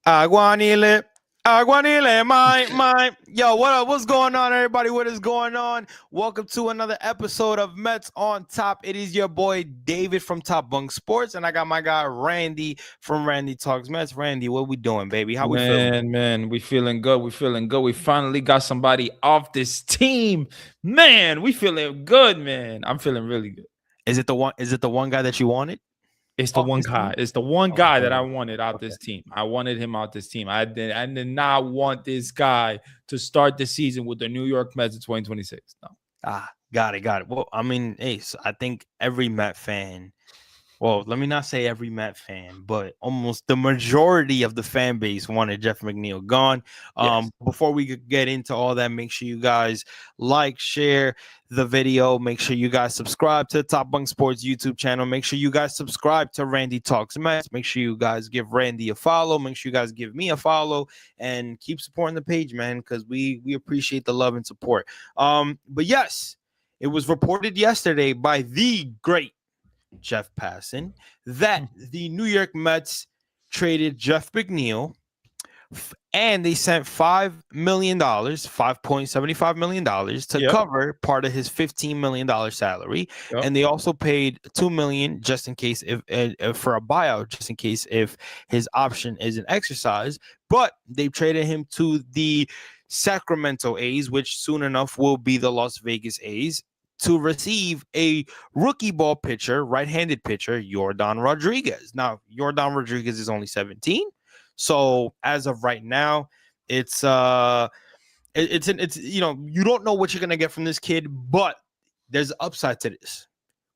Aguanile. Aguanile, my. Yo, what up? What's going on, everybody? What is going on? Welcome to another episode of Mets on Top. It is your boy David from Top Bunk Sports, and I got my guy Randy from Randy Talks Mets. Randy, what we doing, baby? How we feeling? Man, we feeling good. We feeling good. We finally got somebody off this team. Man, we feeling good, man. I'm feeling really good. Is it the one? Is it the one guy that you wanted? It's the Oh, one this guy. team? It's the one Oh, guy that I okay. wanted out Okay. this team. I wanted him out this team. I did not want this guy to start the season with the New York Mets in 2026. No. Got it. Well, I mean, Ace, I think every Met fan. Well, let me not say every Met fan, but almost the majority of the fan base wanted Jeff McNeil gone. Yes. Before we could get into all that, make sure you guys like, share the video. Make sure you guys subscribe to the Top Bunk Sports YouTube channel. Make sure you guys subscribe to Randy Talks Mets. Make sure you guys give Randy a follow. Make sure you guys give me a follow and keep supporting the page, man, because we appreciate the love and support. But yes, it was reported yesterday by the great Jeff Passan that the New York Mets traded Jeff McNeil and they sent $5.75 million to Yep. cover part of his $15 million salary. Yep. And they also paid $2 million just in case if for a buyout, just in case if his option isn't exercised. But they traded him to the Sacramento A's, which soon enough will be the Las Vegas A's, to receive a rookie ball pitcher, right-handed pitcher, Yordan Rodriguez. Now, Yordan Rodriguez is only 17. So as of right now, it's you know, you don't know what you're gonna get from this kid, but there's an upside to this.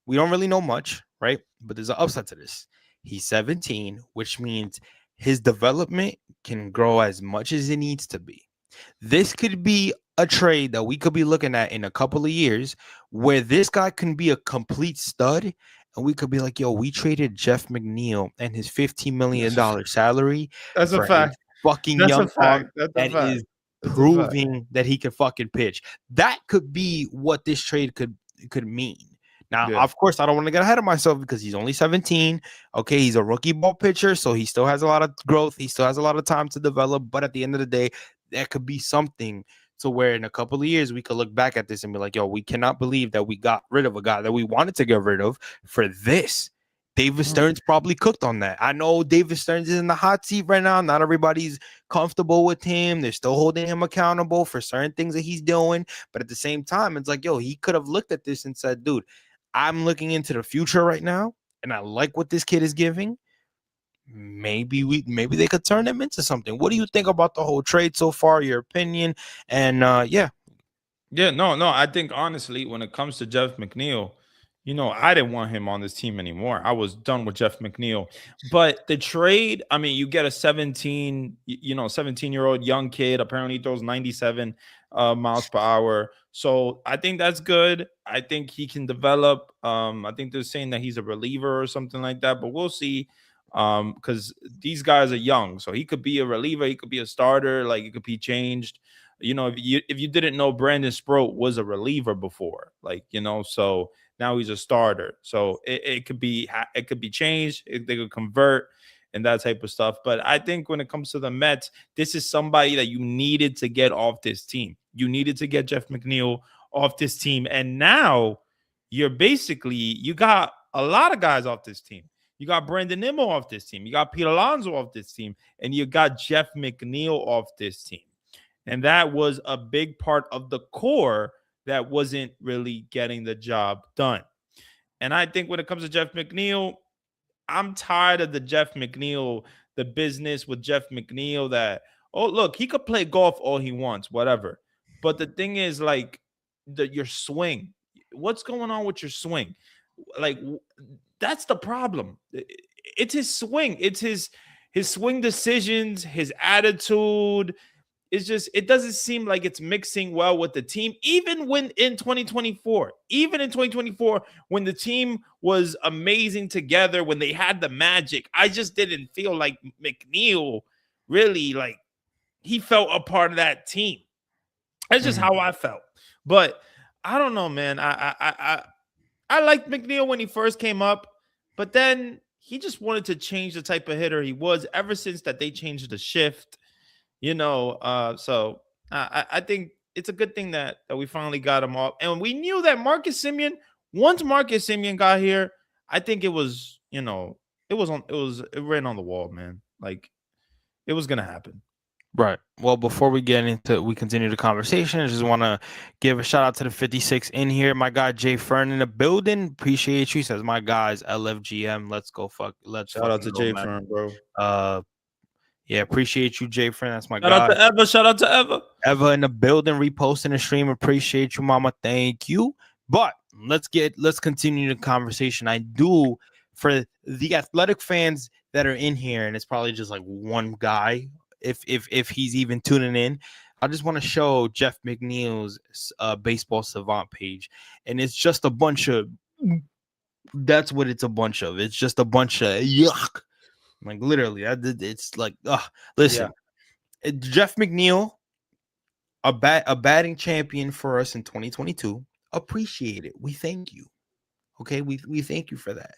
We don't really know much, right? But there's an upside to this. He's 17, which means his development can grow as much as it needs to be. This could be a trade that we could be looking at in a couple of years where this guy can be a complete stud and we could be like, yo, we traded Jeff McNeil and his $15 million salary That's a for a fact. fucking That's a young arm fact. That's a that fact. is That's a fact. proving that he can fucking pitch. That could be what this trade could mean. Now, Yeah. of course, I don't want to get ahead of myself because he's only 17. Okay, he's a rookie ball pitcher, so he still has a lot of growth. He still has a lot of time to develop. But at the end of the day, that could be something to where in a couple of years we could look back at this and be like, yo, we cannot believe that we got rid of a guy that we wanted to get rid of for this. David Stearns probably cooked on that. I know David Stearns is in the hot seat right now. Not everybody's comfortable with him. They're still holding him accountable for certain things that he's doing. But at the same time, it's like, yo, he could have looked at this and said, dude, I'm looking into the future right now, and I like what this kid is giving. Maybe they could turn him into something. What do you think about the whole trade so far? Your opinion? And yeah. Yeah, no. I think honestly, when it comes to Jeff McNeil, I didn't want him on this team anymore. I was done with Jeff McNeil. But the trade, I mean, you get a 17-year-old young kid. Apparently he throws 97 miles per hour. So I think that's good. I think he can develop. I think they're saying that he's a reliever or something like that, but we'll see. Because these guys are young. So he could be a reliever, he could be a starter, like it could be changed. If you didn't know, Brandon Sproat was a reliever before, so now he's a starter. So it could be changed. They could convert and that type of stuff. But I think when it comes to the Mets, this is somebody that you needed to get off this team. You needed to get Jeff McNeil off this team, and now you got a lot of guys off this team. You got Brandon Nimmo off this team. You got Pete Alonso off this team, and you got Jeff McNeil off this team. And that was a big part of the core that wasn't really getting the job done. And I think when it comes to Jeff McNeil, I'm tired of the business with Jeff McNeil that, oh, look, he could play golf all he wants, whatever. But the thing is, like, your swing. What's going on with your swing? Like, that's the problem. It's his swing. It's his swing decisions, his attitude. It's just, it doesn't seem like it's mixing well with the team. Even in 2024, when the team was amazing together, when they had the magic, I just didn't feel like McNeil really, like, he felt a part of that team. That's just how I felt. But I don't know, man. I liked McNeil when he first came up, but then he just wanted to change the type of hitter he was ever since that they changed the shift, you know. So I think it's a good thing that we finally got him off. And we knew that Marcus Simeon, once Marcus Simeon got here, I think it was, it ran on the wall, man. Like it was gonna happen. Right. Well, before we continue the conversation, I just want to give a shout out to the 56 in here. My guy Jay Fern in the building. Appreciate you. He says, my guys, LFGM. Let's Shout out fucking to go, Jay man. Firm, bro. Yeah, appreciate you, Jay Fern. That's my Shout out guy. to Eva. Shout out to Eva. Eva in the building, reposting the stream. Appreciate you, mama. Thank you. But let's continue the conversation. I do, for the athletic fans that are in here, and it's probably just like one guy, if he's even tuning in. I just want to show Jeff McNeil's baseball savant page, and it's just a bunch of. That's what it's a bunch of. It's just a bunch of yuck. Like literally, it's like, listen, Jeff McNeil, a batting champion for us in 2022. Appreciate it. We thank you. Okay, we thank you for that.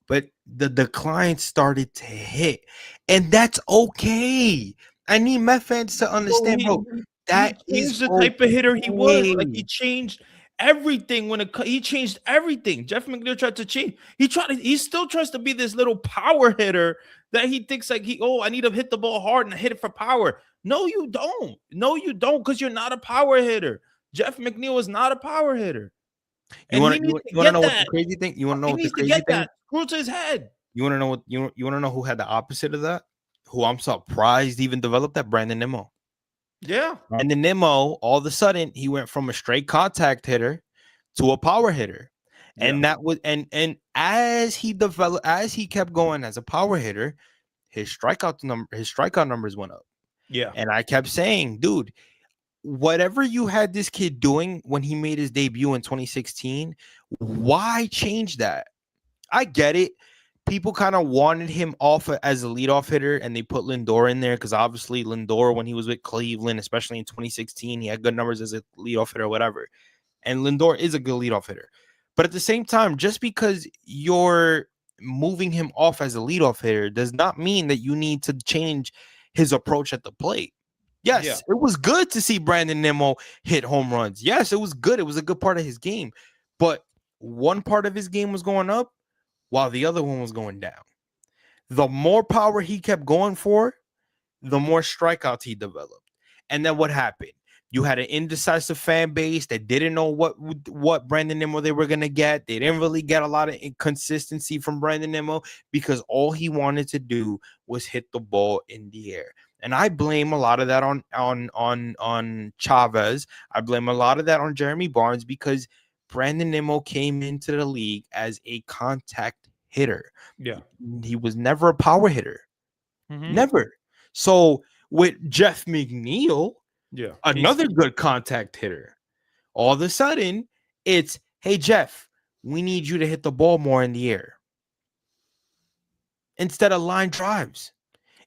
But the decline started to hit, and that's okay. I need Met fans to Bro, understand, bro. he That is changed the type of hitter he was. Like he okay. changed everything he changed everything. Jeff McNeil tried to change. He still tries to be this little power hitter that he thinks like I need to hit the ball hard and hit it for power. No, you don't. No, you don't, because you're not a power hitter. Jeff McNeil is not a power hitter. You And want he to needs to know get what the that. crazy thing? You want to know He what the needs to crazy get thing? that. Screw to his head. You want to know what you want to know who had the opposite of that? Who I'm surprised even developed that? Brandon Nimmo. Yeah. And the Nimmo, all of a sudden, he went from a straight contact hitter to a power hitter. And that was and as he kept going as a power hitter, his strikeout numbers went up. Yeah. And I kept saying, dude, whatever you had this kid doing when he made his debut in 2016, why change that? I get it. People kind of wanted him off as a leadoff hitter, and they put Lindor in there because obviously Lindor, when he was with Cleveland, especially in 2016, he had good numbers as a leadoff hitter or whatever. And Lindor is a good leadoff hitter. But at the same time, just because you're moving him off as a leadoff hitter does not mean that you need to change his approach at the plate. Yes, it was good to see Brandon Nimmo hit home runs. Yes, it was good. It was a good part of his game. But one part of his game was going up while the other one was going down. The more power he kept going for, the more strikeouts he developed. And then what happened? You had an indecisive fan base that didn't know what Brandon Nimmo they were going to get. They didn't really get a lot of consistency from Brandon Nimmo because all he wanted to do was hit the ball in the air. And I blame a lot of that on Chavez. I blame a lot of that on Jeremy Barnes because Brandon Nimmo came into the league as a contact hitter. Yeah. He was never a power hitter. Never. So with Jeff McNeil, another good contact hitter, all of a sudden it's, hey, Jeff, we need you to hit the ball more in the air instead of line drives.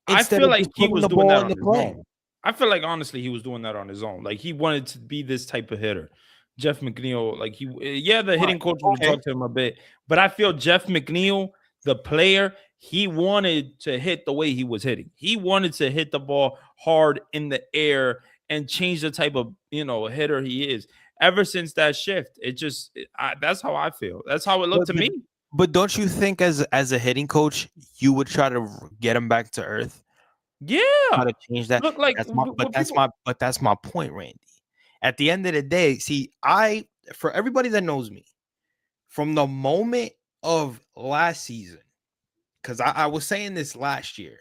I feel like he was doing that on his own. I feel like honestly he was doing that on his own. Like he wanted to be this type of hitter. Jeff McNeil, like the hitting coach would talk to him a bit, but I feel Jeff McNeil, the player, he wanted to hit the way he was hitting. He wanted to hit the ball hard in the air and change the type of hitter he is. Ever since that shift, that's how I feel. That's how it looked to me. But don't you think as a hitting coach, you would try to get him back to earth? Yeah, try to change that. Look, like, that's my point, Randy. At the end of the day, see, for everybody that knows me, from the moment of last season, because I was saying this last year,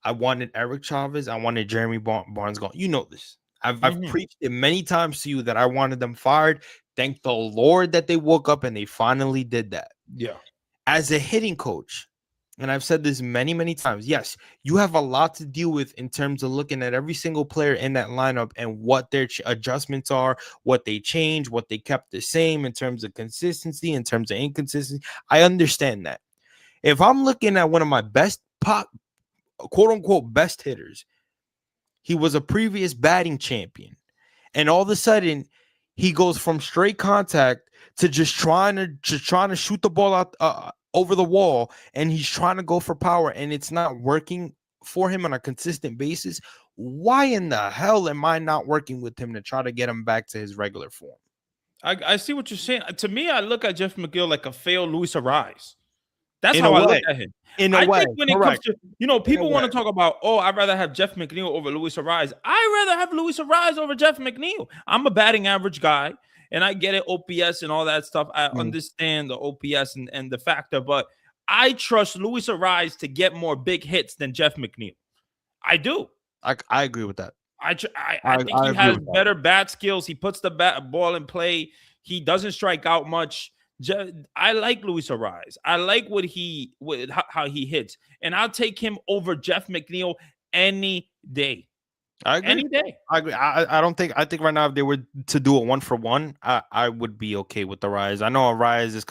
I wanted Eric Chavez, I wanted Jeremy Barnes gone. You know this. I've preached it many times to you that I wanted them fired. Thank the Lord that they woke up and they finally did that. Yeah. As a hitting coach, and I've said this many, many times, yes, you have a lot to deal with in terms of looking at every single player in that lineup and what their adjustments are, what they changed, what they kept the same in terms of consistency, in terms of inconsistency. I understand that. If I'm looking at one of my best quote unquote best hitters, he was a previous batting champion, and all of a sudden he goes from straight contact to just trying to shoot the ball over the wall and he's trying to go for power and it's not working for him on a consistent basis, why in the hell am I not working with him to try to get him back to his regular form? I see what you're saying. To me, I look at Jeff McGill like a failed Luis Arise. That's In a how I look way, at him. in a I way, think when it comes correct. to, In a people want way. to talk about, oh, I'd rather have Jeff McNeil over Luis Arise. I'd rather have Luis Arise over Jeff McNeil. I'm a batting average guy, and I get it, OPS and all that stuff. I Mm, understand the OPS and the factor, but I trust Luis Arise to get more big hits than Jeff McNeil. I do. I agree with that. I think I he agree has with that. better bat skills. He puts the ball in play. He doesn't strike out much. I like Luis Arise. I like how he hits, and I'll take him over Jeff McNeil any day. I agree. Any day. I agree. I don't think I think right now if they were to do a 1-for-1, I would be okay with the Rise. I know a Rise is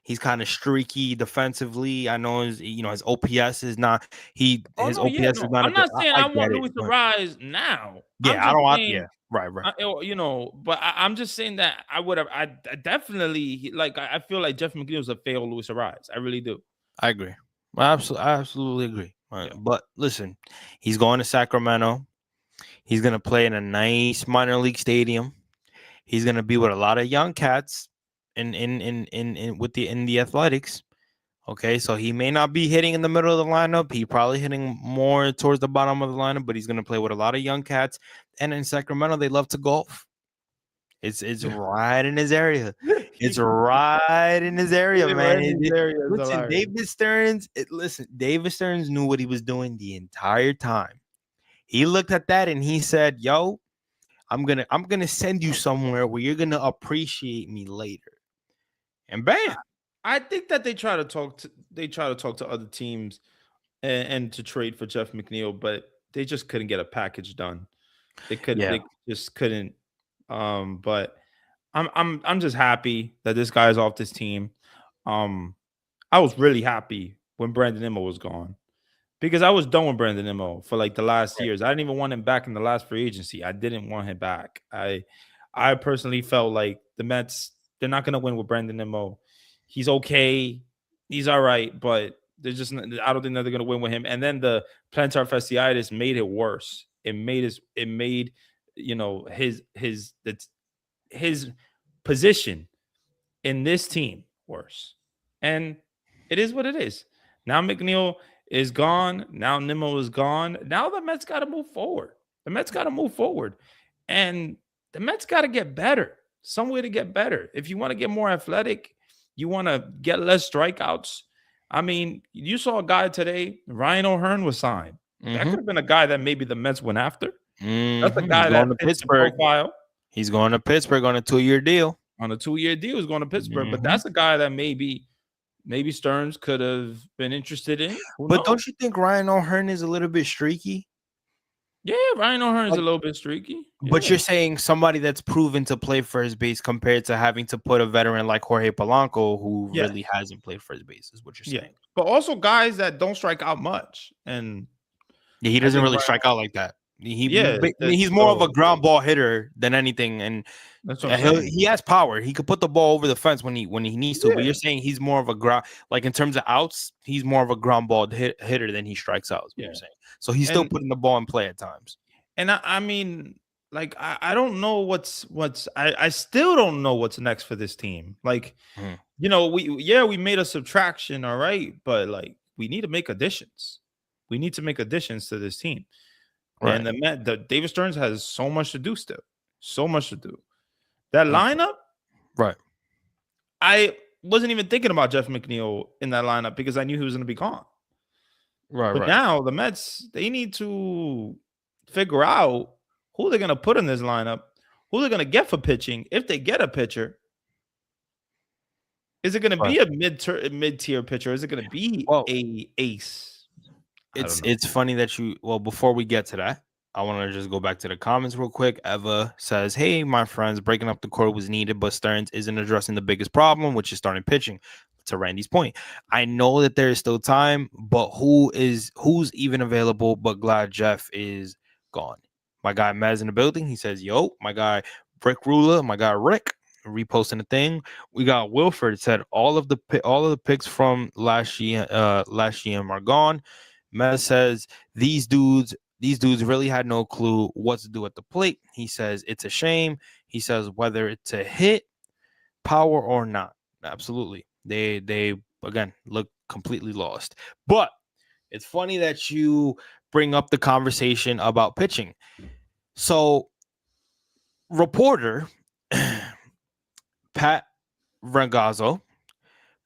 he's kind of streaky defensively. I know his OPS is not Oh his no, yeah, OPS is no. not a I'm good. not saying I I get want it, Luis but Arise now. I'm yeah, I just don't want saying, yeah, right. but I'm just saying that I would have. I definitely like. I feel like Jeff McNeil is a failed Luis Arise. I really do. I agree. I absolutely agree. Yeah. But listen, he's going to Sacramento. He's gonna play in a nice minor league stadium. He's gonna be with a lot of young cats in the athletics. Okay, so he may not be hitting in the middle of the lineup. He probably hitting more towards the bottom of the lineup, but he's gonna play with a lot of young cats. And in Sacramento, they love to golf. It's right in his area. It's right in his area, man. Listen, David Stearns knew what he was doing the entire time. He looked at that and he said, "Yo, I'm gonna send you somewhere where you're gonna appreciate me later." And bam. I think that they try to talk to other teams and to trade for Jeff McNeil, but they just couldn't get a package done. Yeah. They just couldn't. But I'm just happy that this guy's off this team. I was really happy when Brandon Nimmo was gone because I was done with Brandon Nimmo for like the last years. I didn't even want him back in the last free agency. I didn't want him back. I personally felt like the Mets, they're not gonna win with Brandon Nimmo. He's okay, he's all right, but they're just I don't think that they're gonna win with him. And then the plantar fasciitis made it worse. It made his position in this team worse. And it is what it is. Now McNeil is gone. Now Nimmo is gone. Now the Mets got to move forward. The Mets got to move forward. And the Mets got to get better. Some way to get better. If you want to get more athletic, you want to get less strikeouts. I mean, you saw a guy today, Ryan O'Hearn was signed. That could have been a guy that maybe the Mets went after. That's a guy He's that going to fits the Pittsburgh. profile. He's going to Pittsburgh on a 2-year deal. On a 2-year deal, he's going to Pittsburgh. But that's a guy that maybe Stearns could have been interested in. Who But knows? don't you think Ryan O'Hearn is a little bit streaky? Yeah, Ryan O'Hearn is a little bit streaky. But Yeah. you're saying somebody that's proven to play first base compared to having to put a veteran like Jorge Polanco who Yeah. really hasn't played first base is what you're saying. But also guys that don't strike out much. And Yeah, he doesn't really strike out like that. He's more of a ground ball hitter than anything, and that's what I'm saying. he has power. He could put the ball over the fence when he needs to. But you're saying he's more of a ground, like in terms of outs, he's more of a ground ball hitter than he strikes out. Is what you're saying. So he's still putting the ball in play at times. And I mean, like I don't know I still don't know what's next for this team. Like, we made a subtraction, all right, but like we need to make additions. We need to make additions to this team. Right. And the David Stearns has so much to do still. So much to do. That lineup, right. I wasn't even thinking about Jeff McNeil in that lineup because I knew he was going to be gone. Right. But now the Mets, they need to figure out who they're going to put in this lineup, who they're going to get for pitching. If they get a pitcher, is it going to be a mid-tier pitcher? Is it going to be a ace? It's funny that before we get to that, I want to just go back to the comments real quick. Eva says, "Hey, my friends, breaking up the core was needed, but Stearns isn't addressing the biggest problem, which is starting pitching." To Randy's point, I know that there is still time, but who's even available? But glad Jeff is gone. My guy Maz in the building. He says, "Yo, my guy Rick Rula, my guy Rick reposting the thing. We got Wilford said all of the picks from last GM are gone. Mez says these dudes really had no clue what to do at the plate. He says it's a shame. He says whether it's a hit, power or not, absolutely. They again look completely lost. But it's funny that you bring up the conversation about pitching. So reporter Pat Rangazzo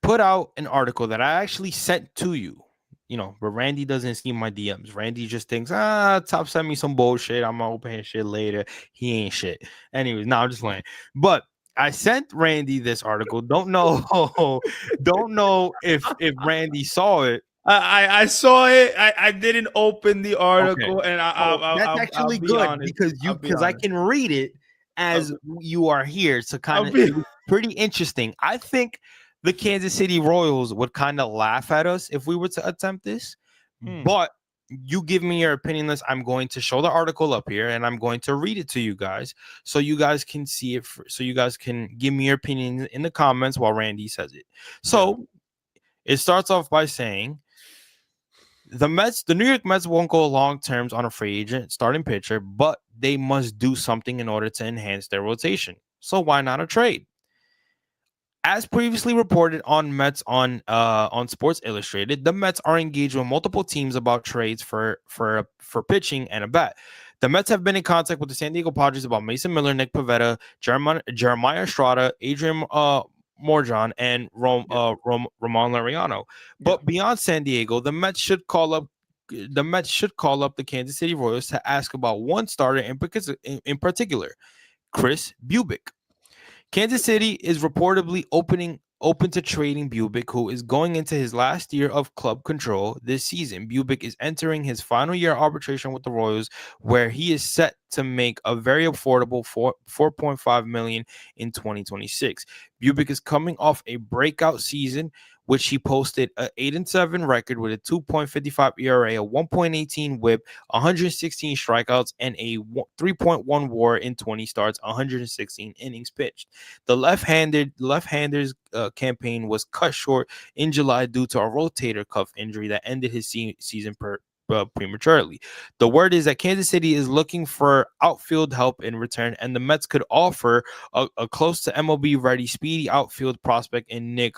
put out an article that I actually sent to you. You know, but Randy doesn't see my DMs. Randy just thinks, Top sent me some bullshit. I'm gonna open his shit later. He ain't shit. Anyways, no, I'm just playing. But I sent Randy this article. Don't know, don't know if Randy saw it. I saw it. I didn't open the Okay. article, and So that's I'll actually be good honest. I'll be because I honest. can read it I'll, as you are here. So I'll kind of be. it was pretty interesting. I think the Kansas City Royals would kind of laugh at us if we were to attempt this. Hmm. But you give me your opinion list. I'm going to show the article up here and I'm going to read it to you guys so you guys can see it. So you guys can give me your opinion in the comments while Randy says it. Yeah. So it starts off by saying the New York Mets won't go long terms on a free agent starting pitcher, but they must do something in order to enhance their rotation. So why not a trade? As previously reported on Sports Illustrated, the Mets are engaged with multiple teams about trades for pitching and a bat. The Mets have been in contact with the San Diego Padres about Mason Miller, Nick Pivetta, Jeremiah Estrada, Adrian Morjan, and Yeah. Ramon Laureano. Yeah. But beyond San Diego, the Mets should call up the Kansas City Royals to ask about one starter in particular, Chris Bubic. Kansas City is reportedly open to trading Bubic, who is going into his last year of club control this season. Bubic is entering his final year arbitration with the Royals, where he is set to make a very affordable 4.5 million in 2026. Bubic is coming off a breakout season, which he posted an 8-7 record with a 2.55 ERA, a 1.18 WHIP, 116 strikeouts, and a 3.1 WAR in 20 starts, 116 innings pitched. The left-handers campaign was cut short in July due to a rotator cuff injury that ended his season prematurely. The word is that Kansas City is looking for outfield help in return, and the Mets could offer a close to MLB ready speedy outfield prospect in Nick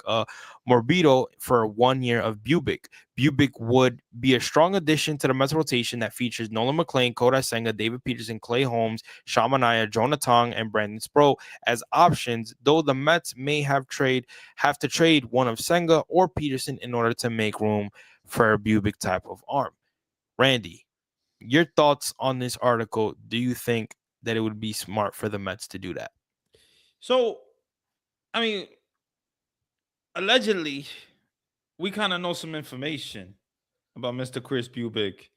Morbido for 1 year of Bubic. Bubic would be a strong addition to the Mets rotation that features Nolan McLean, Kodai Senga, David Peterson, Clay Holmes, Shamanaya, Jonah Tong, and Brandon Sproul as options, though the Mets may have to trade one of Senga or Peterson in order to make room for a Bubic type of arm. Randy, your thoughts on this article? Do you think that it would be smart for the Mets to do that? So, I mean, allegedly, we kind of know some information about Mr. Chris Bubic.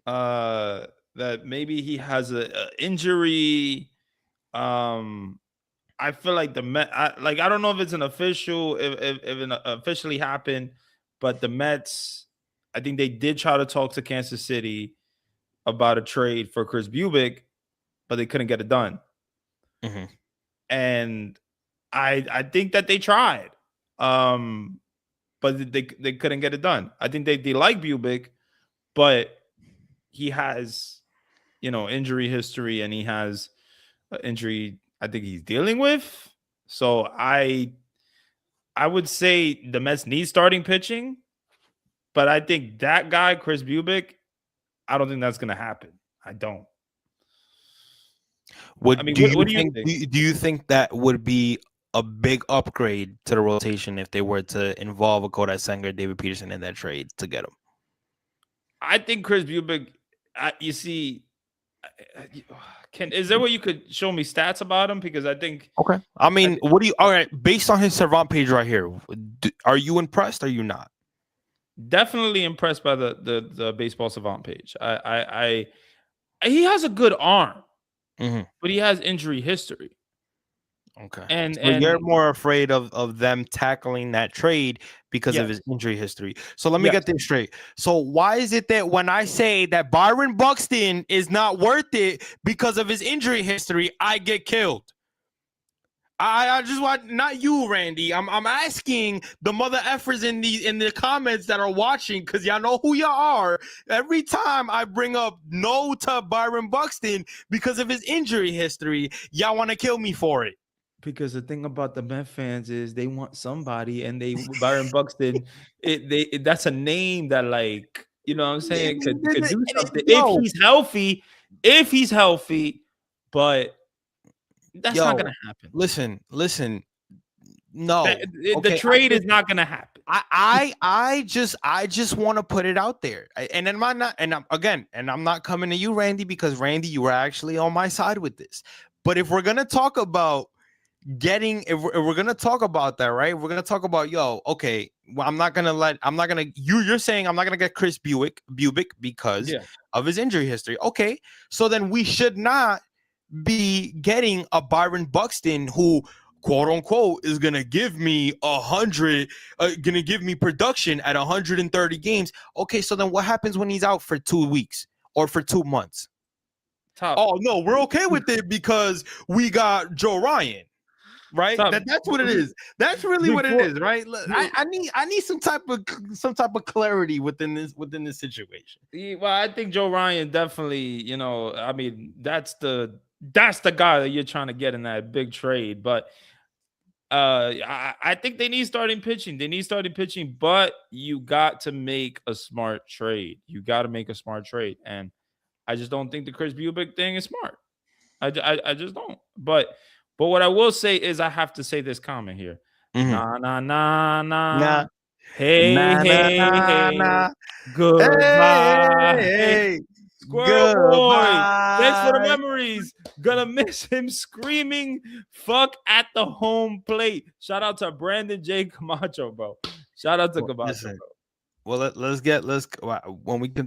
That maybe he has a injury. Um, I feel like the Met, I don't know if it's an official, if it officially happened, but the Mets, I think they did try to talk to Kansas City about a trade for Chris Bubic, but they couldn't get it done. Mm-hmm. And I think that they tried, but they couldn't get it done. I think they like Bubic, but he has injury history, and he has an injury I think he's dealing with. So I would say the Mets need starting pitching, but I think that guy, Chris Bubic, I don't think that's going to happen. I don't. I Would mean, do you what do you think think? do you think that would be a big upgrade to the rotation if they were to involve a Kodai Senga, David Peterson in that trade to get him? I think Chris Bubic. You see, is there a way you could show me stats about him? Because I think Okay. I mean, what do you? All right, based on his Savant page right here, are you impressed? Or are you not? definitely impressed by the baseball savant page. He has a good arm, Mm-hmm. but he has injury history. Okay. So you're And more afraid of them tackling that trade because of yes, his injury history. So let me yes. get this straight. So why is it that when I say that Byron Buxton is not worth it because of his injury history, I get killed? I just want not you, Randy. I'm asking the mother effers in the comments that are watching because y'all know who y'all are. Every time I bring up no to Byron Buxton because of his injury history, y'all want to kill me for it. Because the thing about the Met fans is they want somebody, and they Byron Buxton, that's a name that, like, you know what I'm saying, could do something if Yo, if he's healthy, but that's not yo, gonna happen. listen. That No, the okay. trade is not gonna happen. I just want to put it out there, and then I'm not coming to you, Randy, because Randy, you were actually on my side with this. But if we're gonna talk about if we're gonna talk about that, right? We're gonna talk about okay. Well, you're saying I'm not gonna get Chris Bubick because Yeah, of his injury history. Okay, so then we should not be getting a Byron Buxton who, quote unquote, is gonna give me 100, gonna give me production at 130 games. Okay, so then what happens when he's out for 2 weeks or for 2 months? top, Oh no, we're okay with it because we got Joe Ryan, right? top. That's what it is. That's really what it Before, is, right? Look, I need some type of clarity within this situation. well, I think Joe Ryan definitely, I mean, that's the guy that you're trying to get in that big trade. But I think they need starting pitching. They need starting pitching, but you got to make a smart trade. You got to make a smart trade, and I just don't think the Chris Bubick thing is smart. I just don't. But what I will say is, I have to say this comment here. Mm-hmm. Nah, nah, nah, nah. Nah, Hey, nah, nah, hey, nah, hey. nah. Hey, Goodbye. Hey, hey, Squirrel Boy. Thanks for the goodbye. memories. Gonna miss him screaming fuck at the home plate. Shout out to Brandon J. Camacho, bro. Shout out to Well, Camacho, listen. bro. Well,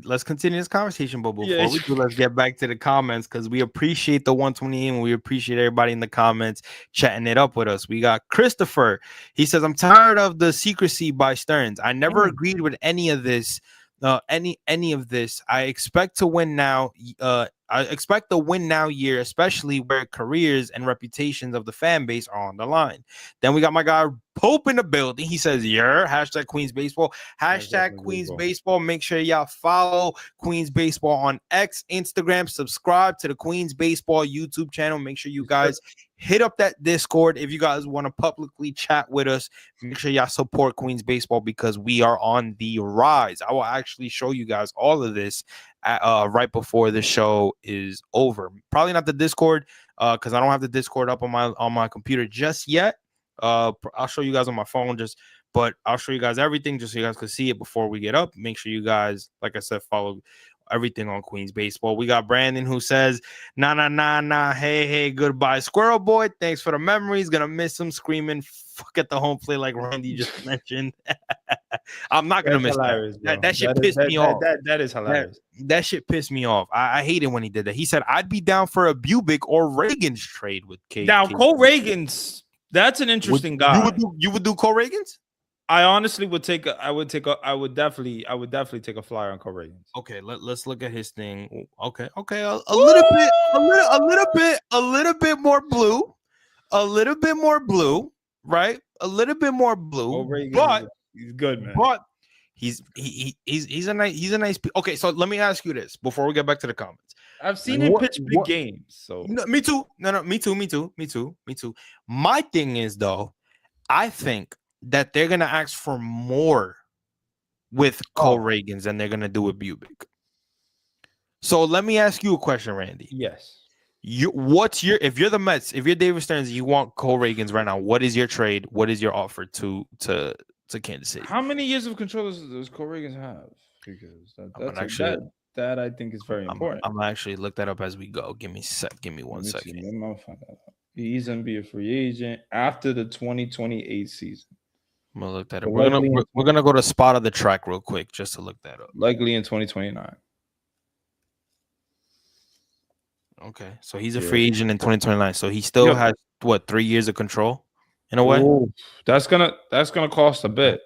let's continue this conversation. But Yeah. before we do, let's get back to the comments because we appreciate the 128 and we appreciate everybody in the comments chatting it up with us. We got Christopher. He says, "I'm tired of the secrecy by Stearns. I never agreed with any of this. Any of this. I expect to win now. I expect the win now year, especially where careers and reputations of the fan base are on the line." Then we got my guy Pope in the building. He says, "Yeah, hashtag Queens Baseball." Hashtag Queens Baseball. Make sure y'all follow Queens Baseball on X, Instagram. Subscribe to the Queens Baseball YouTube channel. Make sure you guys hit up that Discord if you guys want to publicly chat with us. Make sure y'all support Queens Baseball because we are on the rise. I will actually show you guys all of this right before the show is over. Probably not the Discord because I don't have the Discord up on my computer just yet. I'll show you guys on my phone but I'll show you guys everything just so you guys can see it before we get up. Make sure you guys, like I said, follow everything on Queens Baseball. We got Brandon who says, "Nah, nah, nah, nah. Hey, hey, goodbye, Squirrel Boy. Thanks for the memories. Gonna miss him screaming fuck at the home plate like Randy just mentioned." I'm not gonna That's miss that. hilarious, bro. That shit pissed me off. That is That hilarious. that shit pissed me off. I hated when he did that. He said, "I'd be down for a Bubick or Reagan's trade with Now, K." Cole Reagan's, that's an interesting guy. You would do Cole Reagan's? I honestly would I would definitely take a flyer on Cole Reagan's. Okay, let's look at his thing. Okay, a little bit, Woo! a little bit more blue, a little bit more blue, right? A little bit more blue, Cole Reagan's but he's good, man. but he's a nice. Okay, so let me ask you this before we get back to the comments. I've seen him What pitch big what? games, so No, me too. No, me too. My thing is though, I think that they're gonna ask for more with Cole Reagan's than they're gonna do with Bubick. So let me ask you a question, Randy. yes. If you're the Mets, if you're David Stearns, you want Cole Reagan's right now. What is your trade? What is your offer to Kansas City? How many years of control does Cole Reagan's have? Because I'm gonna actually that I think is very important. I'm gonna actually look that up as we go. Give me Let one me see. second. Let me find that out. He's gonna be a free agent after the 2028 season. I'm gonna look that up. So likely We're gonna go to spot of the track real quick just to look that up. likely in 2029. Okay, so he's a Yeah. free agent in 2029. So he still Yep. has what 3 years of control in a way. Ooh, that's gonna cost a bit.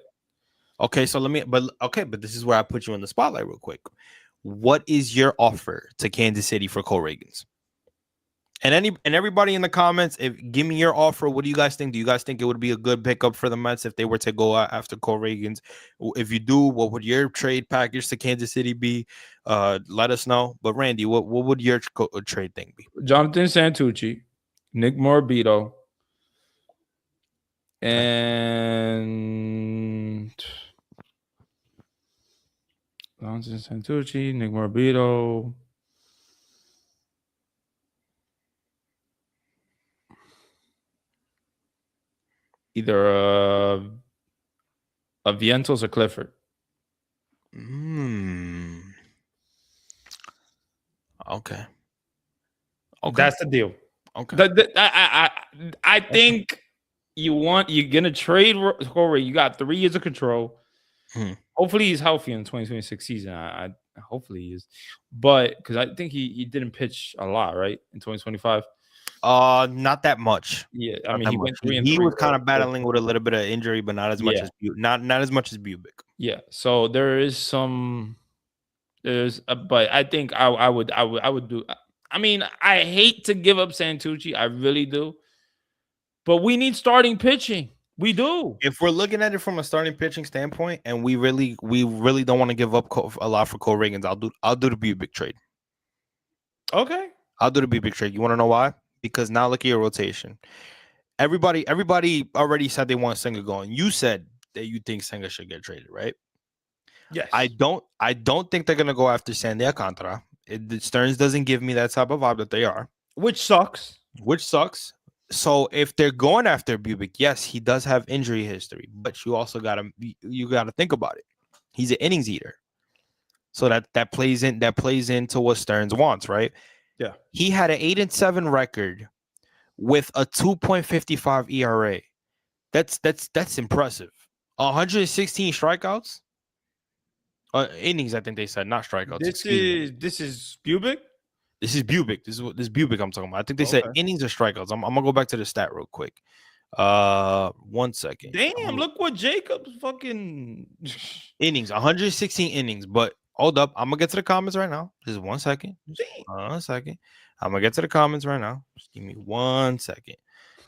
Okay, so but this is where I put you in the spotlight real quick. What is your offer to Kansas City for Cole Reagan's? And everybody in the comments, if give me your offer. What do you guys think? Do you guys think it would be a good pickup for the Mets if they were to go after Cole Reagans? If you do, what would your trade package to Kansas City be? Let us know. But Randy, what would your trade thing be? Jonathan Santucci, Nick Morabito, Okay. and Jonathan Santucci, Nick Morabito. Either a Vientos or Clifford. Okay. Okay. That's the deal. Okay. I think you're gonna trade Corey. You got 3 years of control. Hmm. Hopefully he's healthy in the 2026 season. I hopefully he is, but because I think he didn't pitch a lot, right, in 2025. Not that much. Yeah, I Not mean that he much. went 3 and He 3. was kind of battling with a little bit of injury, but not as much Yeah, as not as much as Bubic. yeah. So there is some. But I think I would do. I mean, I hate to give up Santucci, I really do, but we need starting pitching. We do. If we're looking at it from a starting pitching standpoint, and we really don't want to give up a lot for Cole Reagans, I'll do the Bubic trade. Okay. I'll do the Bubic trade. You want to know why? Because now look at your rotation. Everybody already said they want Senga going. You said that you think Senga should get traded, right? Yes. I don't think they're gonna go after Sandy Alcantara. Stearns doesn't give me that type of vibe that they are, Which sucks. which sucks. So if they're going after Bubic, yes, he does have injury history, but you also gotta think about it. He's an innings eater, so that plays into what Stearns wants, right? Yeah. He had an 8-7 record with a 2.55 ERA. That's impressive. 116 strikeouts. Innings, I think they said, not strikeouts. This is Bubic. This is Bubic. This Bubic I'm talking about. I think they said innings or strikeouts. I'm gonna go back to the stat real quick. 1 second. Damn, look what Jacobs fucking Innings, 116 innings. But hold up, I'm gonna get to the comments right now. Just 1 second. Just 1 second. I'm gonna get to the comments right now. Just give me 1 second.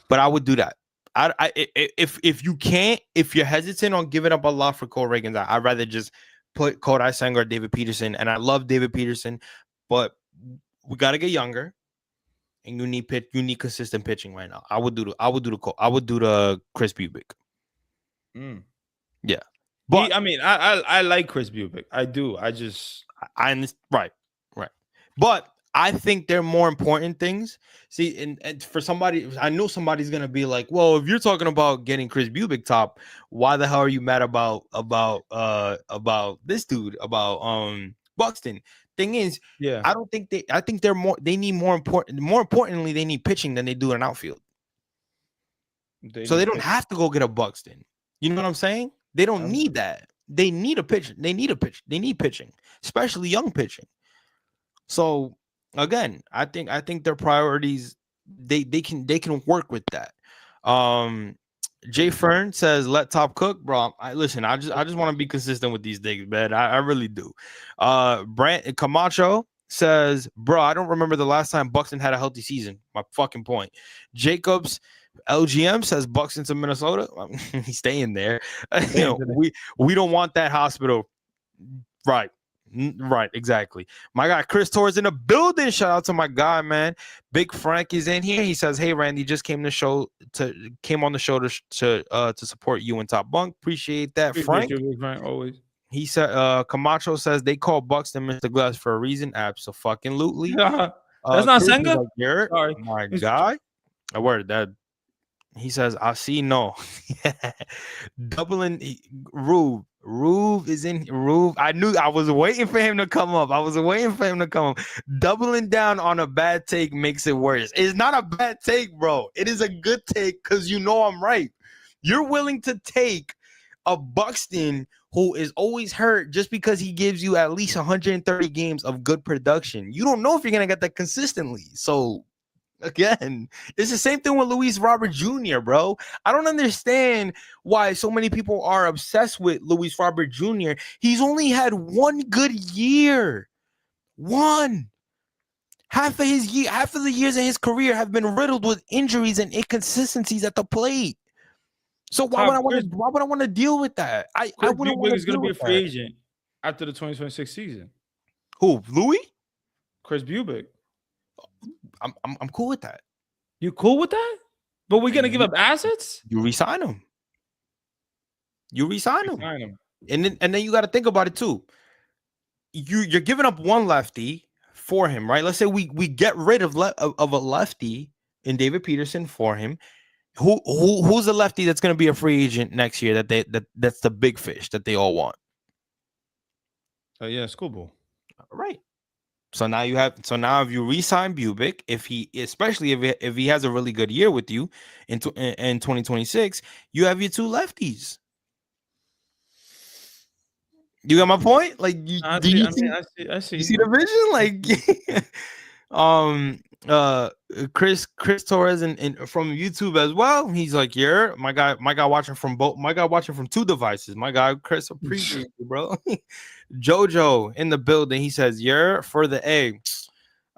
But I would do that. If you can't, if you're hesitant on giving up a lot for Cole Reagans, I'd rather just put Kodai Senga or David Peterson. And I love David Peterson, but we gotta get younger, and you need consistent pitching right now. I would do the Chris Bubic. Yeah, but I like Chris Bubic. I do. I right. But I think they're more important things. See, and for somebody, I know somebody's gonna be like, "Well, if you're talking about getting Chris Bubic top, why the hell are you mad about this dude, about Buxton?" Thing is, Yeah. I think they need more importantly, they need pitching than they do in outfield. So they don't have to go get a Buxton. You know what I'm saying? They don't need that. They need a pitcher. They need pitching, especially young pitching. So again, I think their priorities, they can work with that. Jay Fern says, "Let Top cook, bro." I just want to be consistent with these things, man. I really do. Brant Camacho says, "Bro, I don't remember the last time Buxton had a healthy season." My fucking point. Jacobs LGM says Buxton to Minnesota. He's staying there. We don't want that hospital. Right. Right, exactly. My guy Chris Torres in the building. Shout out to my guy, man. Big Frank is in here. He says, "Hey Randy, just came on the show to support you and Top Bunk. Appreciate that, Frank." Always. He said, Camacho says they call Buxton Mr. Glass for a reason. Absolutely. That's not Senga. Like, sorry, my guy. I word that. He says, "I see no." Doubling Rube is in Rube. I was waiting for him to come up. Doubling down on a bad take makes it worse. It's not a bad take, bro. It is a good take because you know I'm right. You're willing to take a Buxton who is always hurt just because he gives you at least 130 games of good production. You don't know if you're gonna get that consistently. So again, it's the same thing with Luis Robert Jr., bro. I don't understand why so many people are obsessed with Luis Robert Jr. He's only had one good year. One. Half of the years of his career have been riddled with injuries and inconsistencies at the plate. So Top Chris why would I want to deal with that? I Chris wouldn't want Bubick to is going to deal be with a free that. agent after the 2026 season. Who, Louis? Chris Bubick. I'm cool with that. You cool with that? But we're going to give You, up assets? you resign him. You resign him. Sign him. And then you got to think about it too. You're giving up one lefty for him, right? Let's say we get rid of a lefty in David Peterson for him. Who's the lefty that's going to be a free agent next year that's the big fish that they all want? Yeah, Schoolboy. Right. So now if you re-sign Bubick, especially if he has a really good year with you in 2026, you have your two lefties. You got my point? Like, I do see. you I see? mean, I see. You see the vision? Like, uh, Chris Torres and from YouTube as well. He's like, yeah, my guy watching from both. My guy watching from two devices. My guy Chris, appreciate you, bro. Jojo in the building. He says, "You're for the A."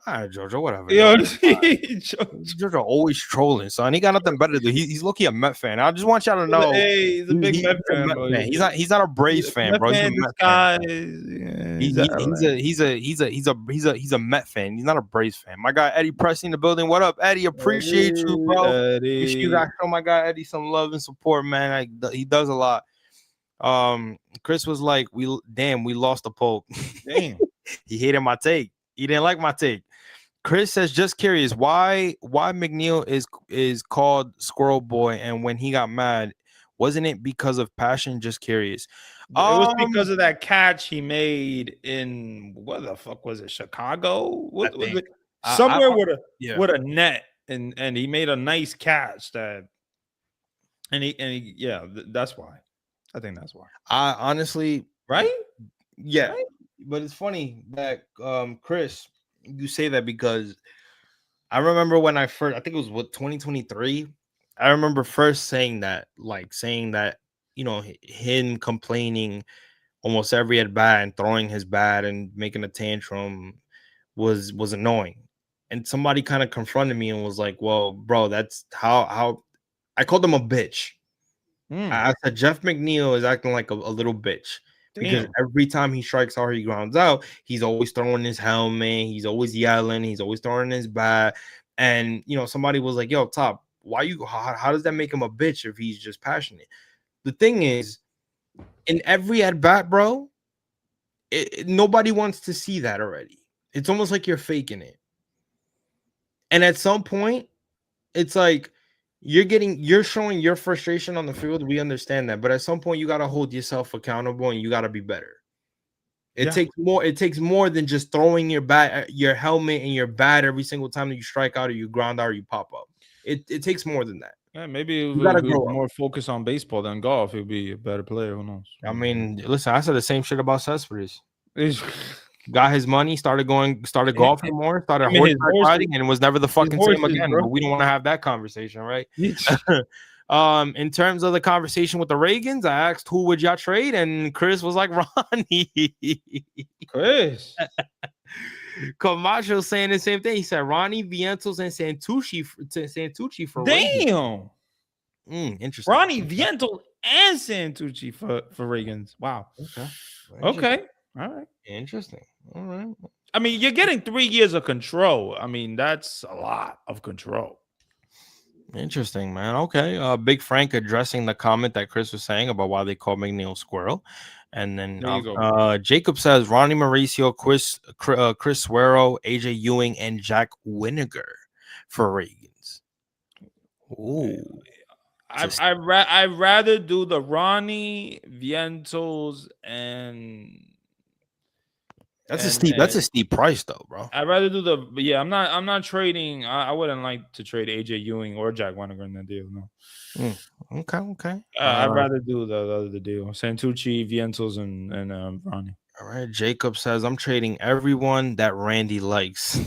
All right, Jojo, whatever. Yo, Jojo always trolling, son. He got nothing better to do. He's lucky a Met fan. I just want y'all to know hey, he's a big Met he's a fan, Met bro. fan. He's not a Braves fan, Met bro. He's a fan Met fan. disguise. Yeah, He's a Met fan. He's not a Braves fan. My guy Eddie Presley in the building. What up, Eddie? Appreciate you, bro. Make sure you guys show my guy Eddie some love and support, man. He does a lot. Chris was like, we lost the Pope. Damn. He hated my take. He didn't like my take. Chris says, just curious, why Mcneil is called Squirrel Boy, and when he got mad, wasn't it because of passion? Just curious. It was because of that catch he made in what the fuck was it? Chicago? What was it? Somewhere with a net, and he made a nice catch that, and he yeah, that's why. I think that's why. I honestly, right? Yeah, right? But it's funny that Chris, you say that because I remember when I think it was 2023. I remember first saying that, you know, him complaining almost every at bat and throwing his bat and making a tantrum was annoying. And somebody kind of confronted me and was like, "Well, bro, that's how." I called him a bitch. I said Jeff McNeil is acting like a little bitch. Because every time he strikes out or he grounds out, he's always throwing his helmet, he's always yelling, he's always throwing his bat. And you know, somebody was like, "Yo, Top, how does that make him a bitch if he's just passionate?" The thing is, in every at bat, bro, nobody wants to see that already. It's almost like you're faking it. And at some point, it's like you're showing your frustration on the field. We understand that, but at some point, you got to hold yourself accountable and you got to be better. It takes more than just throwing your bat, your helmet, and your bat every single time that you strike out or you ground out or you pop up. It takes more than that. Yeah, maybe if he was more focused on baseball than golf, he'll be a better player. Who knows? I mean, listen, I said the same shit about Cespedes. Got his money, started golfing more, started horseback riding, and it was never the fucking same again. Bro. But we don't want to have that conversation, right? In terms of the conversation with the Reagans, I asked who would y'all trade, and Chris was like Ronnie. Chris. Camacho saying the same thing. He said Ronnie, Vientos, and Santucci for damn. Interesting. Ronnie Vientos and Santucci for Reagans. Wow. Okay. All right. Interesting. All right. I mean, you're getting 3 years of control. I mean, that's a lot of control. Interesting, man. Okay. Big Frank addressing the comment that Chris was saying about why they call McNeil Squirrel. And then Jacob says Ronnie Mauricio, Chris Suero, AJ Ewing, and Jack Winiger for Reagans. Ooh. I'd rather do the Ronnie Vientos and that's a steep price though, bro. I'd rather do I'm not trading. I wouldn't like to trade AJ Ewing or Jack Winiger in that deal. No. Okay. I'd rather do the deal. Santucci, Vientos, and Ronnie. All right. Jacob says I'm trading everyone that Randy likes.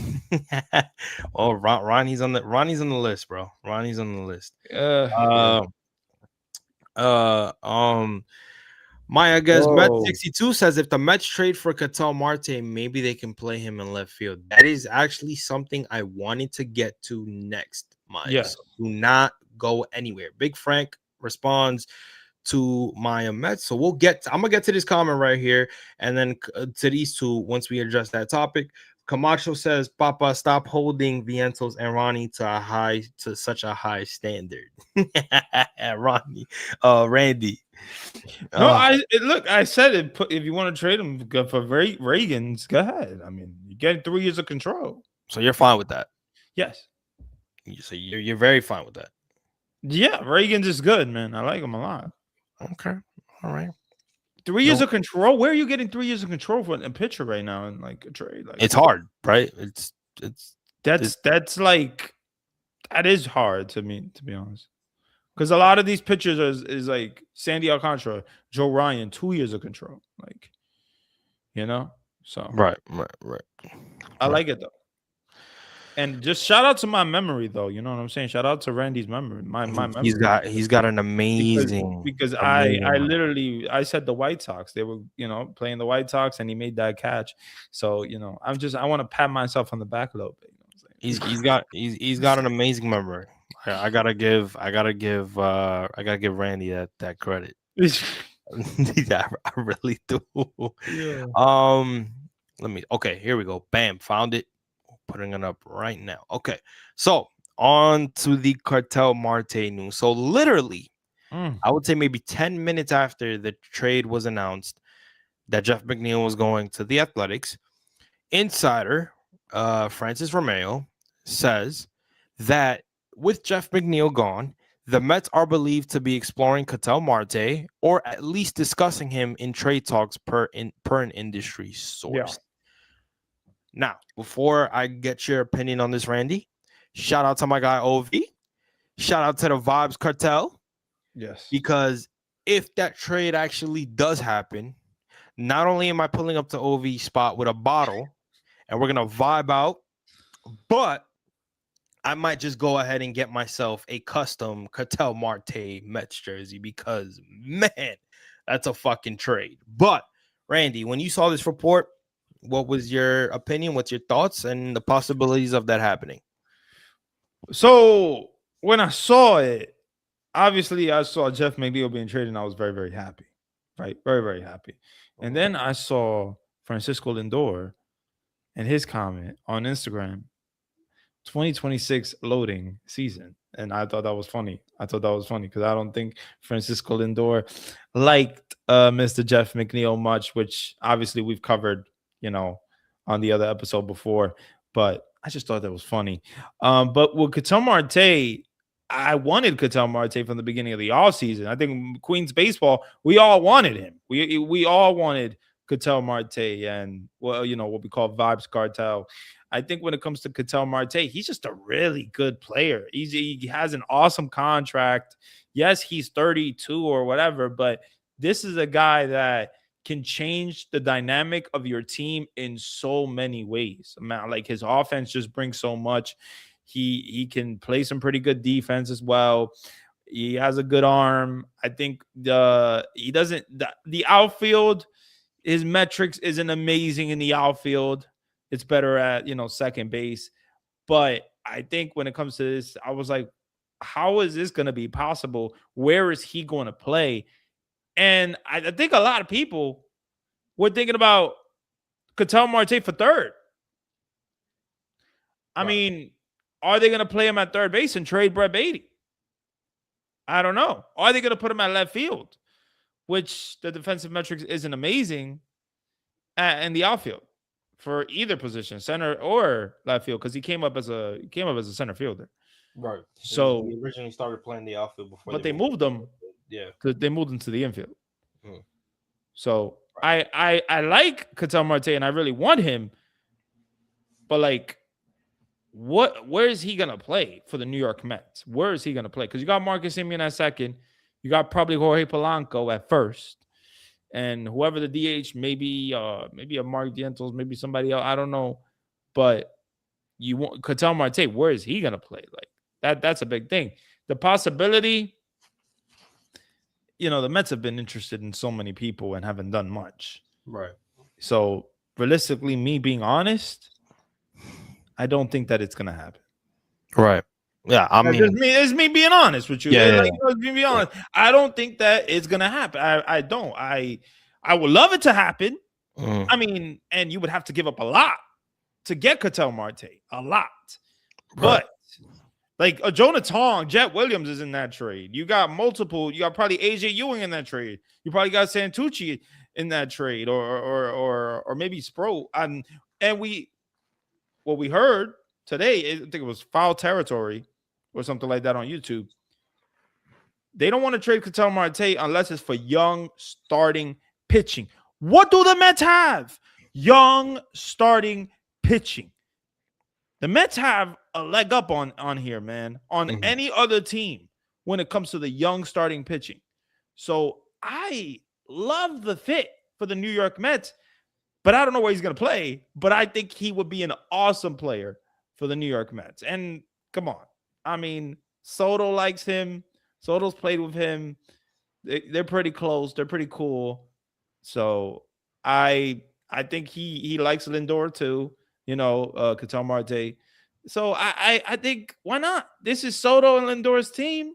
Oh, Ronnie's on the list, bro. Ronnie's on the list. Maya guess Met Whoa. 62 says if the Mets trade for Ketel Marte, maybe they can play him in left field. That is actually something I wanted to get to next, Maya. Yes. So do not go anywhere. Big Frank responds to Maya Mets. So I'm gonna get to this comment right here, and then to these two once we address that topic. Camacho says, "Papa, stop holding Vientos and Ronnie to such a high standard." Ronnie, Randy. No, Uh, look. I said it. If you want to trade him for Reagan's, go ahead. I mean, you get 3 years of control. so you're fine with that. Yes. So you're very fine with that. Yeah, Reagan's is good, man. I like him a lot. Okay. All right. 3 years No, of control. Where are you getting 3 years of control for a pitcher right now in like a trade? Like it's hard, right? It's that's like that is hard to me, to be honest. Because a lot of these pitchers is like Sandy Alcantara, Joe Ryan, 2 years of control. Like, you know? So right. I Right. like it though. And just shout out to my memory though. You know what I'm saying? Shout out to Randy's memory, my memory. He's got an because amazing because I amazing. literally I said the White Sox. They were, playing the White Sox and he made that catch. So, I want to pat myself on the back a little bit. You know what He's got an amazing memory. I gotta give Randy that credit. I'm saying? Yeah, I really do. Yeah. Let me. Okay, here we go. Bam, found it. Putting it up right now. Okay, so on to the Cartel Marte news. So literally, Mm. I would say maybe 10 minutes after the trade was announced that Jeff McNeil was going to the Athletics, insider Francis Romeo says that with Jeff McNeil gone, the Mets are believed to be exploring Ketel Marte or at least discussing him in trade talks per an industry Yeah. source. Now, before I get your opinion on this, Randy, shout out to my guy OV. Shout out to the Vibes Cartel, Yes. because if that trade actually does happen, not only am I pulling up to OV spot with a bottle and we're going to vibe out, but I might just go ahead and get myself a custom Ketel Marte Mets jersey because, man, that's a fucking trade. But, Randy, when you saw this report, what was your opinion? What's your thoughts and the possibilities of that happening? So when I saw it, obviously I saw Jeff McNeil being traded and I was very, very happy. Right? Very, very happy. And then I saw Francisco Lindor and his comment on Instagram, 2026 loading season. And I thought that was funny. Because I don't think Francisco Lindor liked Mr. Jeff McNeil much, which obviously we've covered, on the other episode before. But I just thought that was funny. But with Ketel Marte, I wanted Ketel Marte from the beginning of the offseason. I think Queens baseball, we all wanted him. We all wanted Ketel Marte and, well, what we call Vibes Cartel. I think when it comes to Ketel Marte, he's just a really good player. He has an awesome contract. Yes, he's 32 or whatever, but this is a guy that can change the dynamic of your team in so many ways. Man, like his offense just brings so much. He can play some pretty good defense as well. He has a good arm. I think the outfield, his metrics isn't amazing in the outfield. It's better at, second base. But I think when it comes to this, I was like, how is this going to be possible? Where is he going to play? And I think a lot of people were thinking about Ketel Marte for third. I mean, are they going to play him at third base and trade Brett Beatty? I don't know. Are they going to put him at left field, which the defensive metrics isn't amazing, in the outfield for either position, center or left field, because he came up as a center fielder. Right. So he originally started playing the outfield before, but they moved him. Yeah, They moved him to the infield. Hmm. So I like Ketel Marte and I really want him, but like, where is he gonna play for the New York Mets? Where is he gonna play? Because you got Marcus Semien at second, you got probably Jorge Polanco at first, and whoever the DH, maybe a Mark Dientos, maybe somebody else, I don't know, but you want Ketel Marte, where is he gonna play? Like that's a big thing. The possibility the Mets have been interested in so many people and haven't done much. Right. So realistically, me being honest, I don't think that it's gonna happen. Right. Yeah. I That's just mean, me. It's me being honest with you. yeah, It's yeah, like, it's me being yeah. honest. I don't think that it's gonna happen. I don't. I would love it to happen. Mm, I mean, and you would have to give up a lot to get Ketel Marte, a lot. right. But like a Jonah Tong, Jet Williams is in that trade. You got multiple. You got probably AJ Ewing in that trade. You probably got Santucci in that trade, or maybe Sproat. And what we heard today, I think it was Foul Territory or something like that on YouTube. They don't want to trade Ketel Marte unless it's for young starting pitching. What do the Mets have? Young starting pitching. The Mets have a leg up on here, man, on Mhm. any other team when it comes to the young starting pitching. So I love the fit for the New York Mets, but I don't know where he's going to play. But I think he would be an awesome player for the New York Mets. And come on, I mean, Soto likes him. Soto's played with him. They're pretty close. They're pretty cool. So I think he likes Lindor too. Ketel Marte. So I think why not? This is Soto and Lindor's team.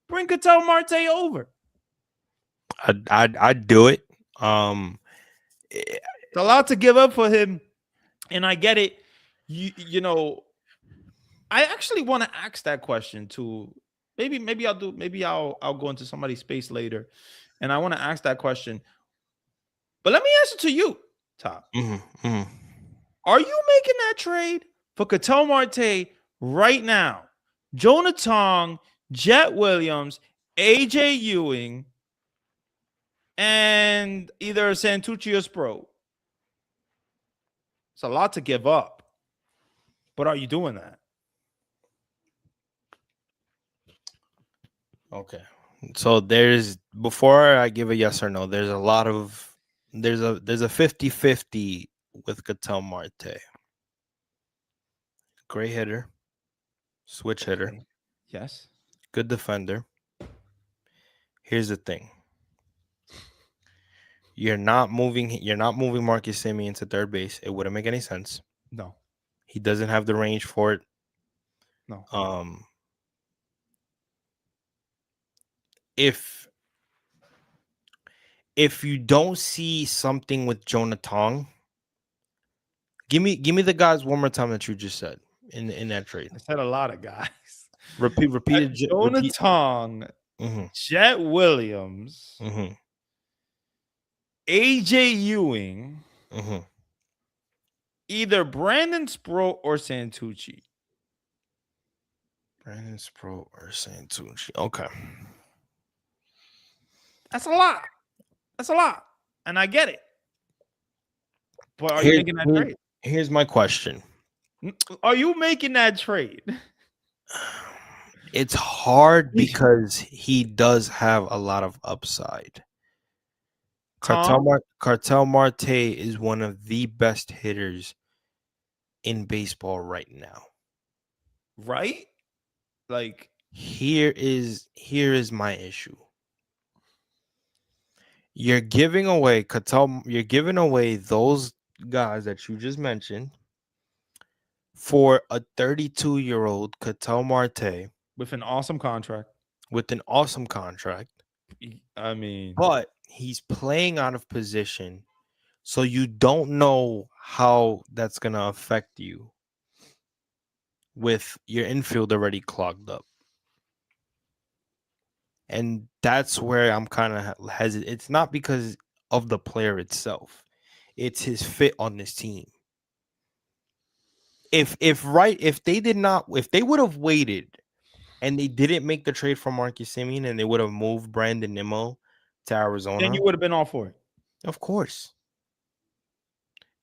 Bring Ketel Marte over. I'd do it. Eh, It's a lot to give up for him, and I get it. You know, I actually want to ask that question to maybe I'll go into somebody's space later, and I want to ask that question. But let me ask it to you, Top. mhm, mhm. Are you making that trade for Ketel Marte right now? Jonah Tong, Jet Williams, AJ Ewing, and either Santucci or Sproat. It's a lot to give up. But are you doing that? Okay. So before I give a yes or no, there's a lot of there's a 50-50 with Ketel Marte. Great hitter, switch hitter, Okay. Yes. good defender. Here's the thing. You're not moving Marcus Semien to third base. It wouldn't make any sense. No. He doesn't have the range for it. No. Um if if you don't see something with Jonah Tong, give me the guys one more time that you just said in that trade. I said a lot of guys. Repeat it. Jonah Repeat. Tong, Mm-hmm, Jet Williams, mm-hmm, AJ Ewing, mm-hmm. either Brandon Sproat or Santucci. Brandon Sproat or Santucci. Okay. That's a lot. That's a lot. And I get it. But are you Here's making that here- trade? here's my question. Are you making that trade? It's hard because he does have a lot of upside. Tom, Cartel Marte is one of the best hitters in baseball right now. right? Like, Here is my issue. You're giving away those guys that you just mentioned for a 32-year-old Ketel Marte with an awesome contract. with an awesome contract, I mean, but he's playing out of position, so you don't know how that's going to affect you with your infield already clogged up. And that's where I'm kind of hesitant. It's not because of the player itself. It's his fit on this team. If they would have waited and they didn't make the trade for Marcus Semien and they would have moved Brandon Nimmo to Arizona, then you would have been all for it. of course.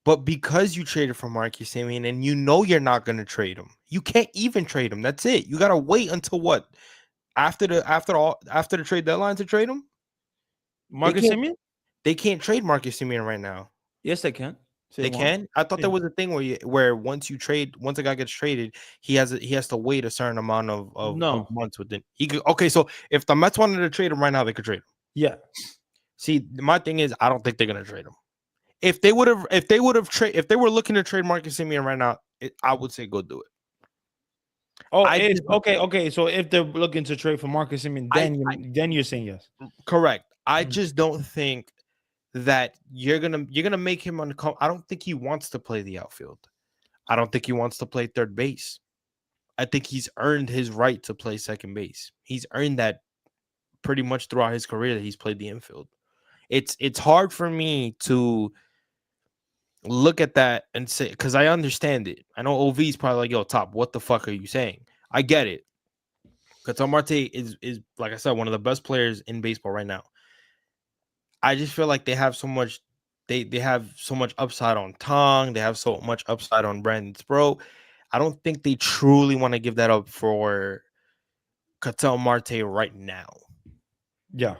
But because you traded for Marcus Semien and you know you're not going to trade him, you can't even trade him. That's it. You got to wait until what? After the trade deadline to trade him? Marcus Semien? They can't trade Marcus Semien right now. Yes, they can. They can. I thought there was a thing where once a guy gets traded, he has to wait a certain amount of No. months within. Okay, so if the Mets wanted to trade him right now, they could trade him. Yeah. See, my thing is, I don't think they're gonna trade him. If they would have, if they were looking to trade Marcus Simeon right now, I would say go do it. Oh, I if just, okay. So if they're looking to trade for Marcus Simeon, I, then you're saying yes. correct. I Mm. just don't think that you're gonna make him uncomfortable. I don't think he wants to play the outfield. I don't think he wants to play third base. I think he's earned his right to play second base. He's earned that pretty much throughout his career that he's played the infield. It's hard for me to look at that and say, because I understand it. I know OV is probably like, yo, Top, what the fuck are you saying? I get it. Ketel Marte is like I said, one of the best players in baseball right now. I just feel like they have so much, they have so much upside on Tong. They have so much upside on Brandon Sproat. I don't think they truly want to give that up for Ketel Marte right now. Yeah.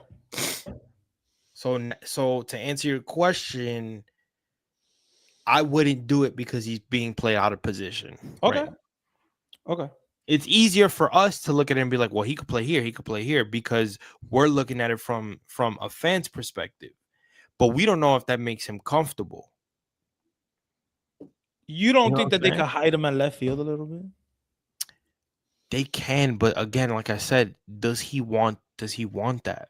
So to answer your question, I wouldn't do it because he's being played out of position. Okay. Right now. Okay. It's easier for us to look at it and be like, well, he could play here, he could play here, because we're looking at it from a fan's perspective. But we don't know if that makes him comfortable. You don't You know think what that I'm they saying? could hide him at left field a little bit? They can, but again, like I said, does he want that?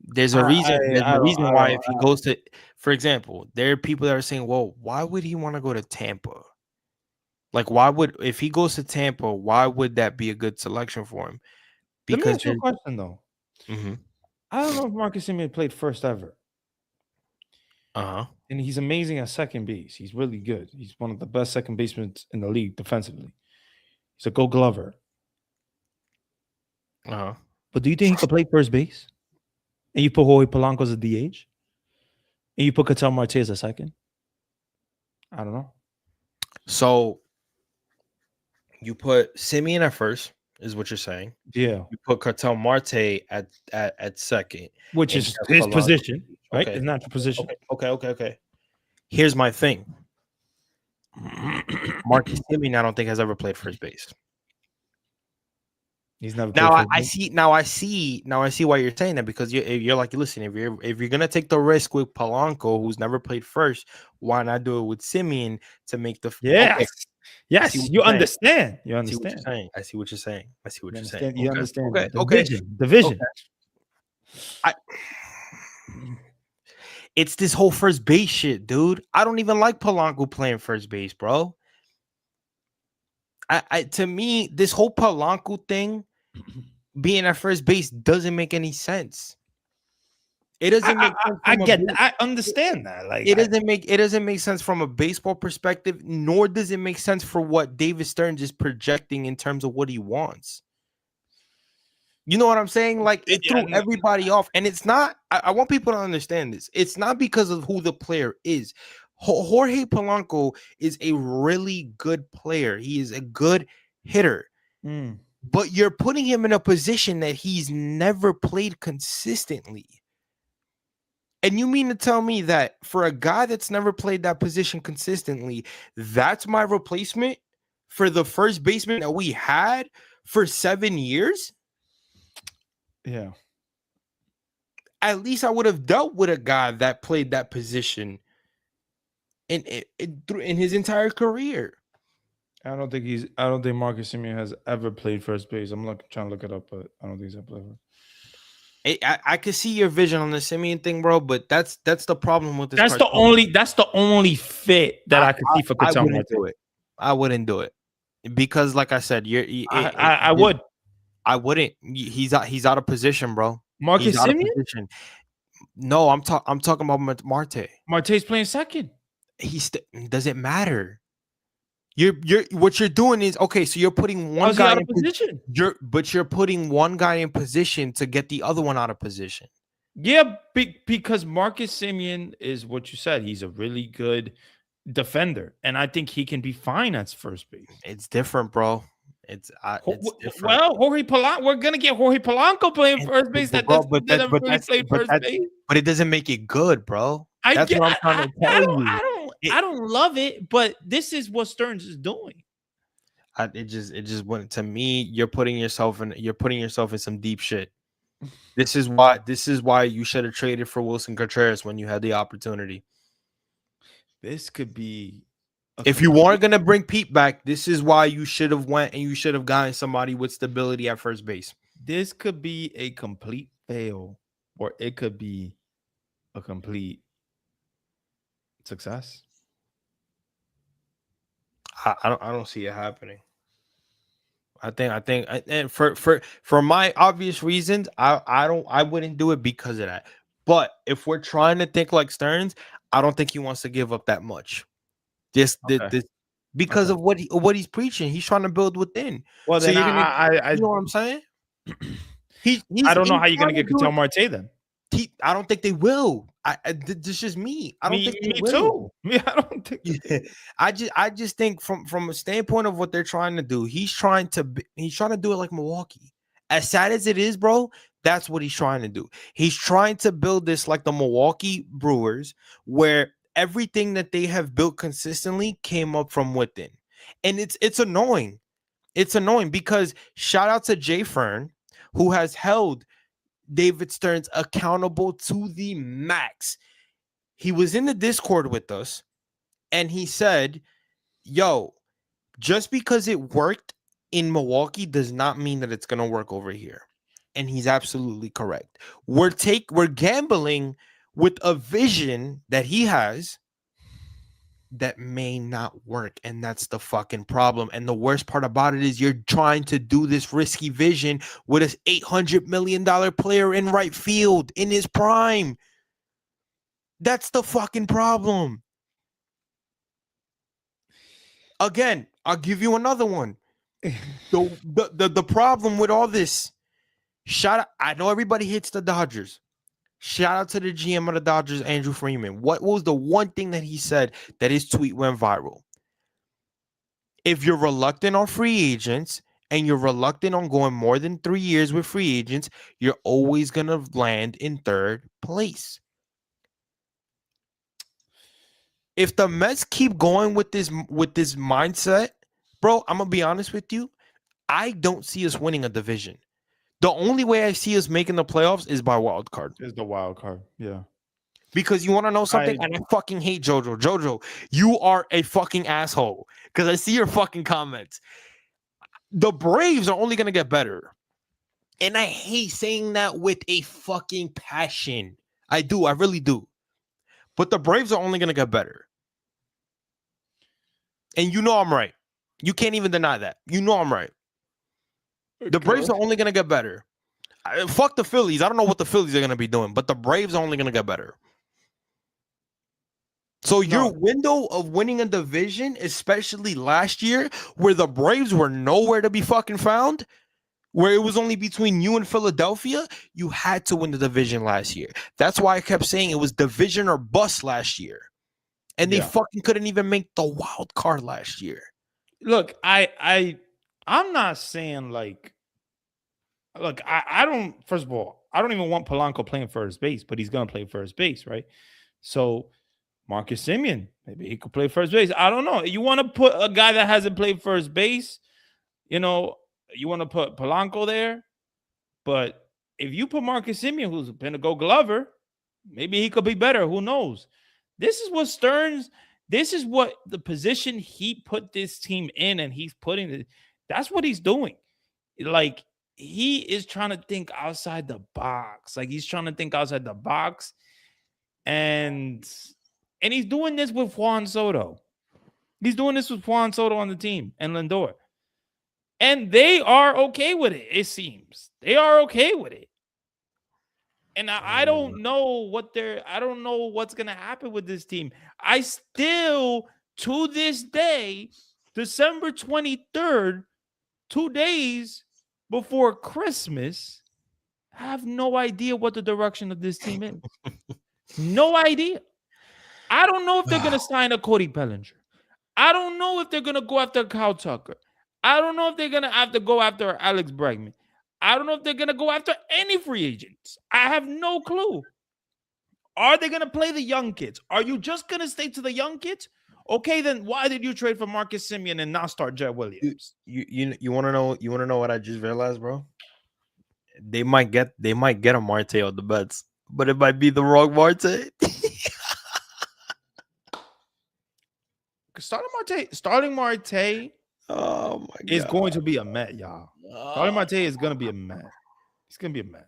There's a reason. There's a reason why if he goes to, for example, there are people that are saying, well, why would he want to go to Tampa? Like, if he goes to Tampa, why would that be a good selection for him? Let me Because ask you a there's, question though. mm-hmm, I don't know if Marcus Simeon played first ever, uh-huh, and he's amazing at second base. He's really good. He's one of the best second basemen in the league defensively. He's a Gold Glover. uh-huh. But do you think he could play first base? And you put Jorge Polanco as a DH? And you put Ketel Marte as a second? I don't know. So you put Simeon at first, is what you're saying. Yeah. You put Ketel Marte at second, Which and you is have his Polanco. position, right? Okay, His natural position. okay. Here's my thing. Marcus Simeon, I don't think has ever played first base. He's never Now played first I base. see why you're saying that, because you're like, listen, if you're gonna take the risk with Polanco, who's never played first, why not do it with Simeon to make the okay? Yes. I see Yes. what You you're saying. understand. You I see what you're understand. saying. I see what you're saying. I see what You you're saying. understand. You understand Okay. the vision. The vision. I it's this whole first base shit, dude. I don't even like Polanco playing first base, bro. To me, this whole Polanco thing being at first base doesn't make any sense. It doesn't make sense I from a get that. I understand that. Like it doesn't make sense from a baseball perspective, nor does it make sense for what David Stearns is projecting in terms of what he wants. You know what I'm saying? Like, it threw everybody off, and it's not. I want people to understand this. It's not because of who the player is. Jorge Polanco is a really good player. He is a good hitter. But you're putting him in a position that he's never played consistently. And you mean to tell me that for a guy that's never played that position consistently, that's my replacement for the first baseman that we had for 7 years? Yeah. At least I would have dealt with a guy that played that position in his entire career. I don't think Marcus Simeon has ever played first base. I'm trying to look it up, but I don't think he's ever played. I could see your vision on the Simeon thing, bro, but that's the problem with this. That's the only fit that I could see for Ketel Marte. I wouldn't do it because, like I said, I would. I wouldn't. He's out of position, bro. Marcus He's out of Simeon? position. No, I'm talking about Marte. Marte's playing second. Doesn't matter. You're what you're doing is okay. So you're putting one guy in position. You're putting one guy in position to get the other one out of position. Yeah, because Marcus Simeon is what you said. He's a really good defender, and I think he can be fine at first base. It's different, bro. It's different. Well, Jorge Polanco. We're gonna get Jorge Polanco playing first base. That never really played first base. But it doesn't make it good, bro. That's what I'm trying to tell you. I don't love it, but this is what Stearns is doing. It just went to me. You're putting yourself in some deep shit. This is why you should have traded for Wilson Contreras when you had the opportunity. This could be a If you complete weren't gonna bring Pete back, this is why you should have went and you should have gotten somebody with stability at first base. this could be a complete fail, or it could be a complete success. I don't see it happening. And for my obvious reasons, I wouldn't do it because of that. But if we're trying to think like Stearns, I don't think he wants to give up that much. Okay. This because Okay. of what he's preaching. He's trying to build within. Well, So then you're gonna, I you know what I'm saying? I don't know He's how you're gonna trying to get do Ketel it. Marte then. I don't think they will. This is just me. I don't think they Me will. too. Me, I don't think that Yeah, they. I just think from a standpoint of what they're trying to do, he's trying to do it like Milwaukee. As sad as it is, bro, that's what he's trying to do. He's trying to build this like the Milwaukee Brewers, where everything that they have built consistently came up from within. And it's annoying. It's annoying because shout out to Jay Fern, who has held David Stearns accountable to the max. He was in the Discord with us and he said, yo, just because it worked in Milwaukee does not mean that it's gonna work over here. And he's absolutely correct. We're gambling with a vision that he has that may not work, and that's the fucking problem. And the worst part about it is you're trying to do this risky vision with an $800 million player in right field in his prime. That's the fucking problem. Again, I'll give you another one. The problem with all this, I know everybody hates the Dodgers. Shout out to the GM of the Dodgers, Andrew Freeman. What was the one thing that he said that his tweet went viral? If you're reluctant on free agents and you're reluctant on going more than 3 years with free agents, you're always going to land in third place. If the Mets keep going with this mindset, bro, I'm going to be honest with you, I don't see us winning a division. The only way I see us making the playoffs is by wild card. Is the wild card. Yeah. Because you want to know something? And I fucking hate JoJo. JoJo, you are a fucking asshole. Because I see your fucking comments. The Braves are only going to get better. And I hate saying that with a fucking passion. I do. I really do. But the Braves are only going to get better. And you know I'm right. You can't even deny that. You know I'm right. The Braves are only going to get better. Fuck the Phillies. I don't know what the Phillies are going to be doing, but the Braves are only going to get better. So your window of winning a division, especially last year, where the Braves were nowhere to be fucking found, where it was only between you and Philadelphia, you had to win the division last year. That's why I kept saying it was division or bust last year. And they fucking couldn't even make the wild card last year. Look, I'm not saying like, look, I don't, first of all, I don't even want Polanco playing first base, but he's going to play first base, right? So Marcus Semien, maybe he could play first base. I don't know. You want to put a guy that hasn't played first base, you want to put Polanco there, but if you put Marcus Semien, who's been a Gold Glover, maybe he could be better. Who knows? This is what the position he put this team in, and he's putting it. That's what he's doing. Like, he is trying to think outside the box. And he's doing this with Juan Soto. He's doing this with Juan Soto on the team and Lindor. And they are okay with it, it seems. They are okay with it. And I don't know I don't know what's going to happen with this team. I still, to this day, December 23rd, 2 days before Christmas, have no idea what the direction of this team is. No idea. I don't know if they're going to sign a Cody Bellinger. I don't know if they're going to go after Kyle Tucker. I don't know if they're going to have to go after Alex Bregman. I don't know if they're going to go after any free agents. I have no clue. Are they going to play the young kids? Are you just going to stay to the young kids? Okay, then why did you trade for Marcus Simeon and not start Jet You Williams? you want to know what I just realized, bro? They might get a Marte on the Mets, but it might be the wrong Marte. Starting Marte Oh my is god. going to be a Met, y'all. Starting Marte is going to be a Met. He's going to be a Met.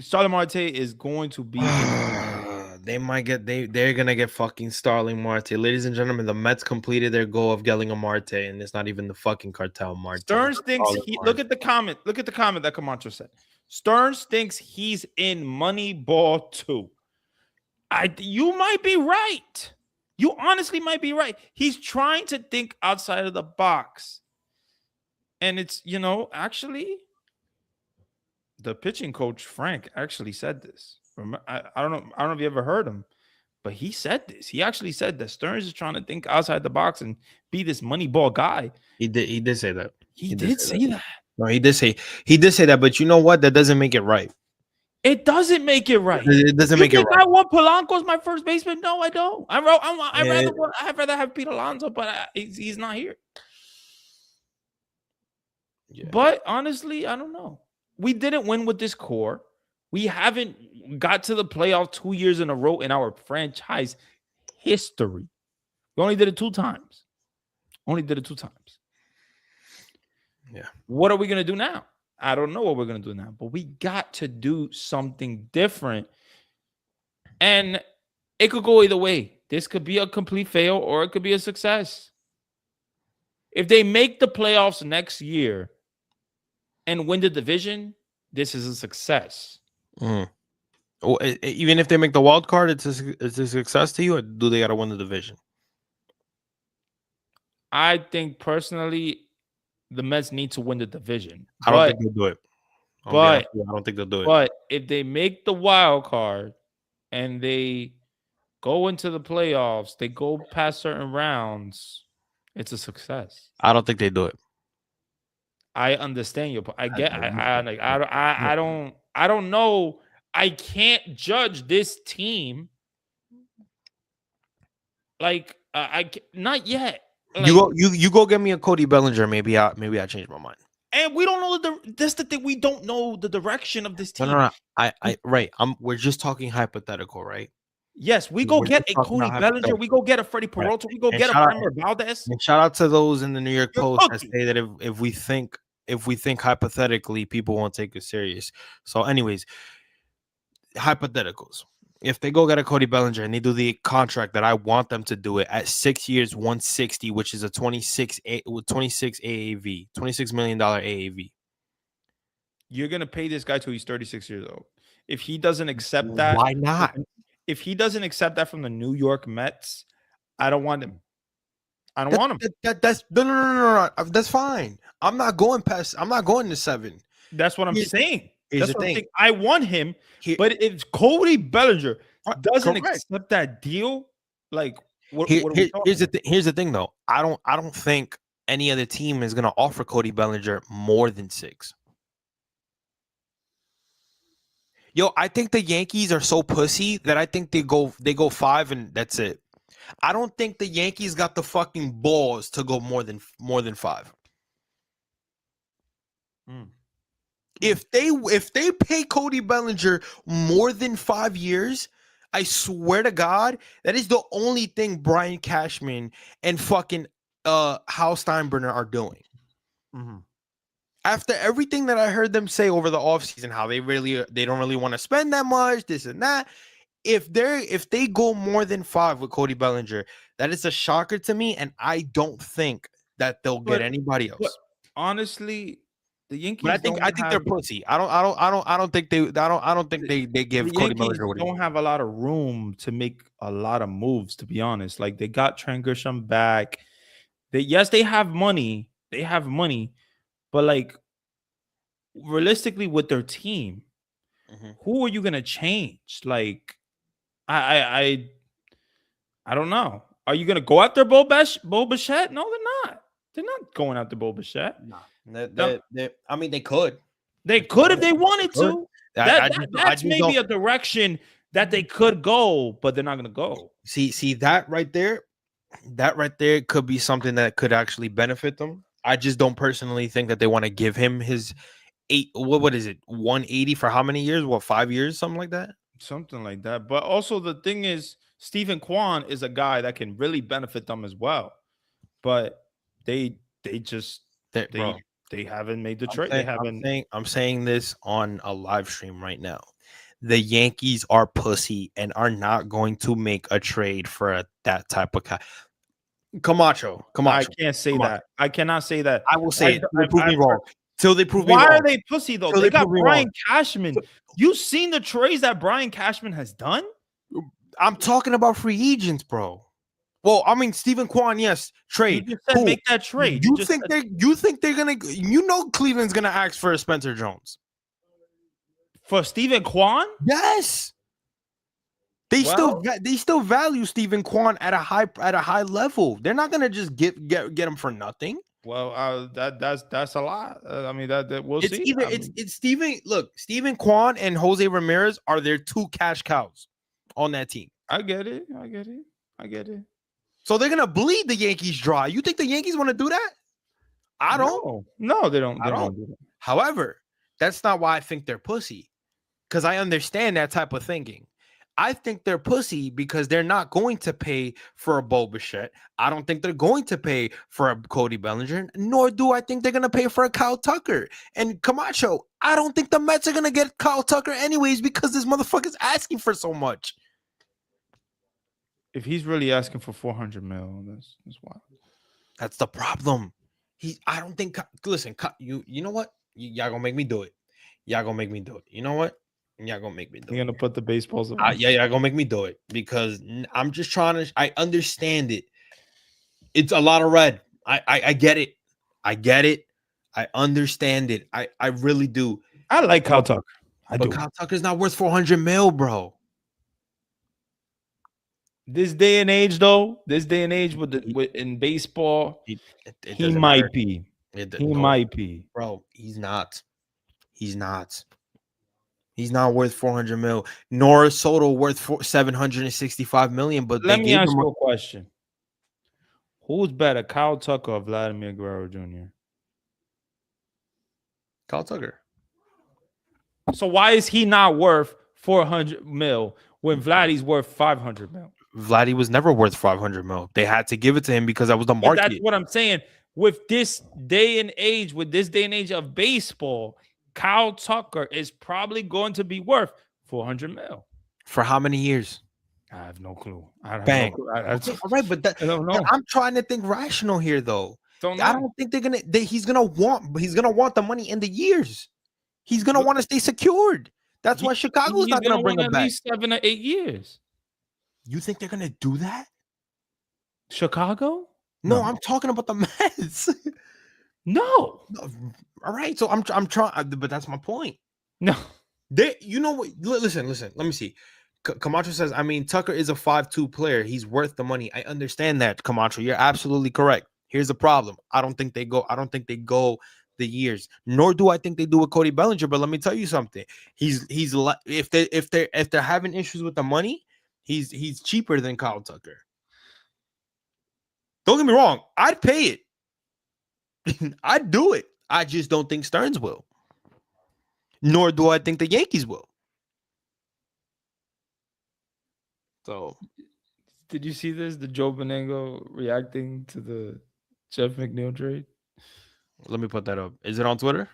Starling Marte is going to be a Met. They're gonna get fucking Starling Marte. Ladies and gentlemen, the Mets completed their goal of getting a Marte, and it's not even the fucking cartel Marte. Stearns thinks Starling look Marte. at the comment. Look at the comment that Camacho said. Stearns thinks he's in Moneyball too. You might be right. You honestly might be right. He's trying to think outside of the box. And it's, actually, the pitching coach, Frank, actually said this. I don't know if you ever heard him, but he said this. He actually said that Stearns is trying to think outside the box and be this Moneyball guy. He did say that. He did say that. No, he did say that, but you know what? That doesn't make it right. It doesn't make it right. It doesn't You make it think right. I want Polanco as my first baseman? No, I don't. Yeah. I'd rather have Pete Alonso, but he's not here. Yeah. But honestly, I don't know. We didn't win with this core. We haven't got to the playoff 2 years in a row in our franchise history. We only did it 2 times. Yeah. What are we going to do now? I don't know what we're going to do now, but we got to do something different. And it could go either way. This could be a complete fail or it could be a success. If they make the playoffs next year and win the division, this is a success. Mm. Well, even if they make the wild card, it's a success to you, or do they got to win the division? I think personally, the Mets need to win the division. I don't think they'll do it. I don't think they'll do it. But if they make the wild card and they go into the playoffs, they go past certain rounds, it's a success. I don't think they do it. I understand your point. I don't know. I can't judge this team. Like not yet. Like, you go get me a Cody Bellinger. Maybe I change my mind. And we don't know that's the thing. We don't know the direction of this team. No. Right. We're just talking hypothetical, right? Yes, we go get a Cody Bellinger. We go get a Freddie Peralta. We go get a Framber Valdez. And shout out to those in the New York Post that say that if we think hypothetically, people won't take us serious. So, anyways, hypotheticals. If they go get a Cody Bellinger and they do the contract that I want them to do it at 6 years, 160, which is a 26 AAV, $26 million AAV. You're gonna pay this guy till he's 36 years old. If he doesn't accept that, why not? If he doesn't accept that from the New York Mets, I don't want him. I don't want him. That's no. That's fine. I'm not going to 7. That's what I'm saying. That's the thing. I want him, but if Cody Bellinger doesn't accept that deal, like here's the thing though. I don't think any other team is gonna offer Cody Bellinger more than 6. Yo, I think the Yankees are so pussy that I think they go 5 and that's it. I don't think the Yankees got the fucking balls to go more than 5. If they pay Cody Bellinger more than 5 years, I swear to God, that is the only thing Brian Cashman and fucking Hal Steinbrenner are doing. Mm-hmm. After everything that I heard them say over the offseason, how they don't really want to spend that much, this and that. If they go more than 5 with Cody Bellinger, that is a shocker to me, and I don't think that they'll get anybody else. But honestly, the Yankees. But I think they're pussy. I don't think they give Cody Bellinger what he don't have a lot of room to make a lot of moves. To be honest, like they got Trent Grisham back. They have money. They have money, but like realistically, with their team, who are you gonna change? Like, I don't know. Are you gonna go after Bo Bichette? No, they're not. They're not going after Bo Bichette. No. I mean, they could. They could if they wanted to. That's maybe a direction that they could go, but they're not gonna go. See that right there. That right there could be something that could actually benefit them. I just don't personally think that they want to give him his what is it, 180 for how many years? What, 5 years, something like that? Something like that. But also the thing is, Stephen Kwan is a guy that can really benefit them as well. But they just Bro, they haven't made the trade. They haven't. I'm saying this on a live stream right now. The Yankees are pussy and are not going to make a trade for that type of Camacho. I can't say that. I cannot say that. I will say it. They prove me wrong. Till they prove me Why wrong. are they pussy though? They got Brian Cashman. You seen the trades that Brian Cashman has done? I'm talking about free agents, bro. Well, I mean, Stephen Kwan, yes, trade. You just said make that trade. You think they're gonna? You know, Cleveland's gonna ask for Spencer Jones for Stephen Kwan? Yes. They still value Stephen Kwan at a high level. They're not gonna just get him for nothing. Well, that's a lot. I mean, that we'll see. It's Stephen. Look, Stephen Kwan and Jose Ramirez are their two cash cows on that team. I get it. So they're gonna bleed the Yankees dry. You think the Yankees want to do that? I don't. No, they don't. I don't. Do that. However, that's not why I think they're pussy. Because I understand that type of thinking. I think they're pussy because they're not going to pay for a Bo Bichette. I don't think they're going to pay for a Cody Bellinger, nor do I think they're going to pay for a Kyle Tucker. And Camacho, I don't think the Mets are going to get Kyle Tucker anyways because this motherfucker's asking for so much. If he's really asking for $400 million, that's wild. That's the problem. I don't think. Listen, you know what? Y'all gonna make me do it. Y'all gonna make me do it. You know what? Y'all gonna make me do it. You're gonna put the baseballs on. Yeah, y'all gonna make me do it because I'm just trying to. I understand it. It's a lot of red. I get it. I get it. I understand it. I really do. I like Kyle Tucker. But Kyle Tucker's not worth $400 million, bro. This day and age, though, in baseball, he might be. He might be, bro. He's not. He's not worth $400 million. Nor is Soto worth $765 million. But let me ask you a question: who's better, Kyle Tucker or Vladimir Guerrero Jr.? Kyle Tucker. So why is he not worth $400 million when Vladdy's worth $500 million? Vladdy was never worth $500 million. They had to give it to him because that was the market. But that's what I'm saying. With this day and age of baseball, Kyle Tucker is probably going to be worth $400 million. For how many years? I have no clue. I have Bang. no clue. All right, but I don't know. I'm trying to think rational here, though. I don't think he's gonna want the money in the years. He's gonna want to stay secured. That's why Chicago's not gonna bring him back. At least 7 or 8 years. You think they're gonna do that? Chicago? No, I'm talking about the Mets. No. All right, so I'm trying, but that's my point. No, you know what? Listen. Let me see. Camacho says, I mean, Tucker is a 5'2" player. He's worth the money. I understand that, Camacho. You're absolutely correct. Here's the problem. I don't think they go the years. Nor do I think they do with Cody Bellinger. But let me tell you something. If they're having issues with the money, he's cheaper than Kyle Tucker. Don't get me wrong. I'd pay it. I'd do it. I just don't think Stearns will. Nor do I think the Yankees will. So, did you see this? The Joe Bonango reacting to the Jeff McNeil trade? Let me put that up. Is it on Twitter?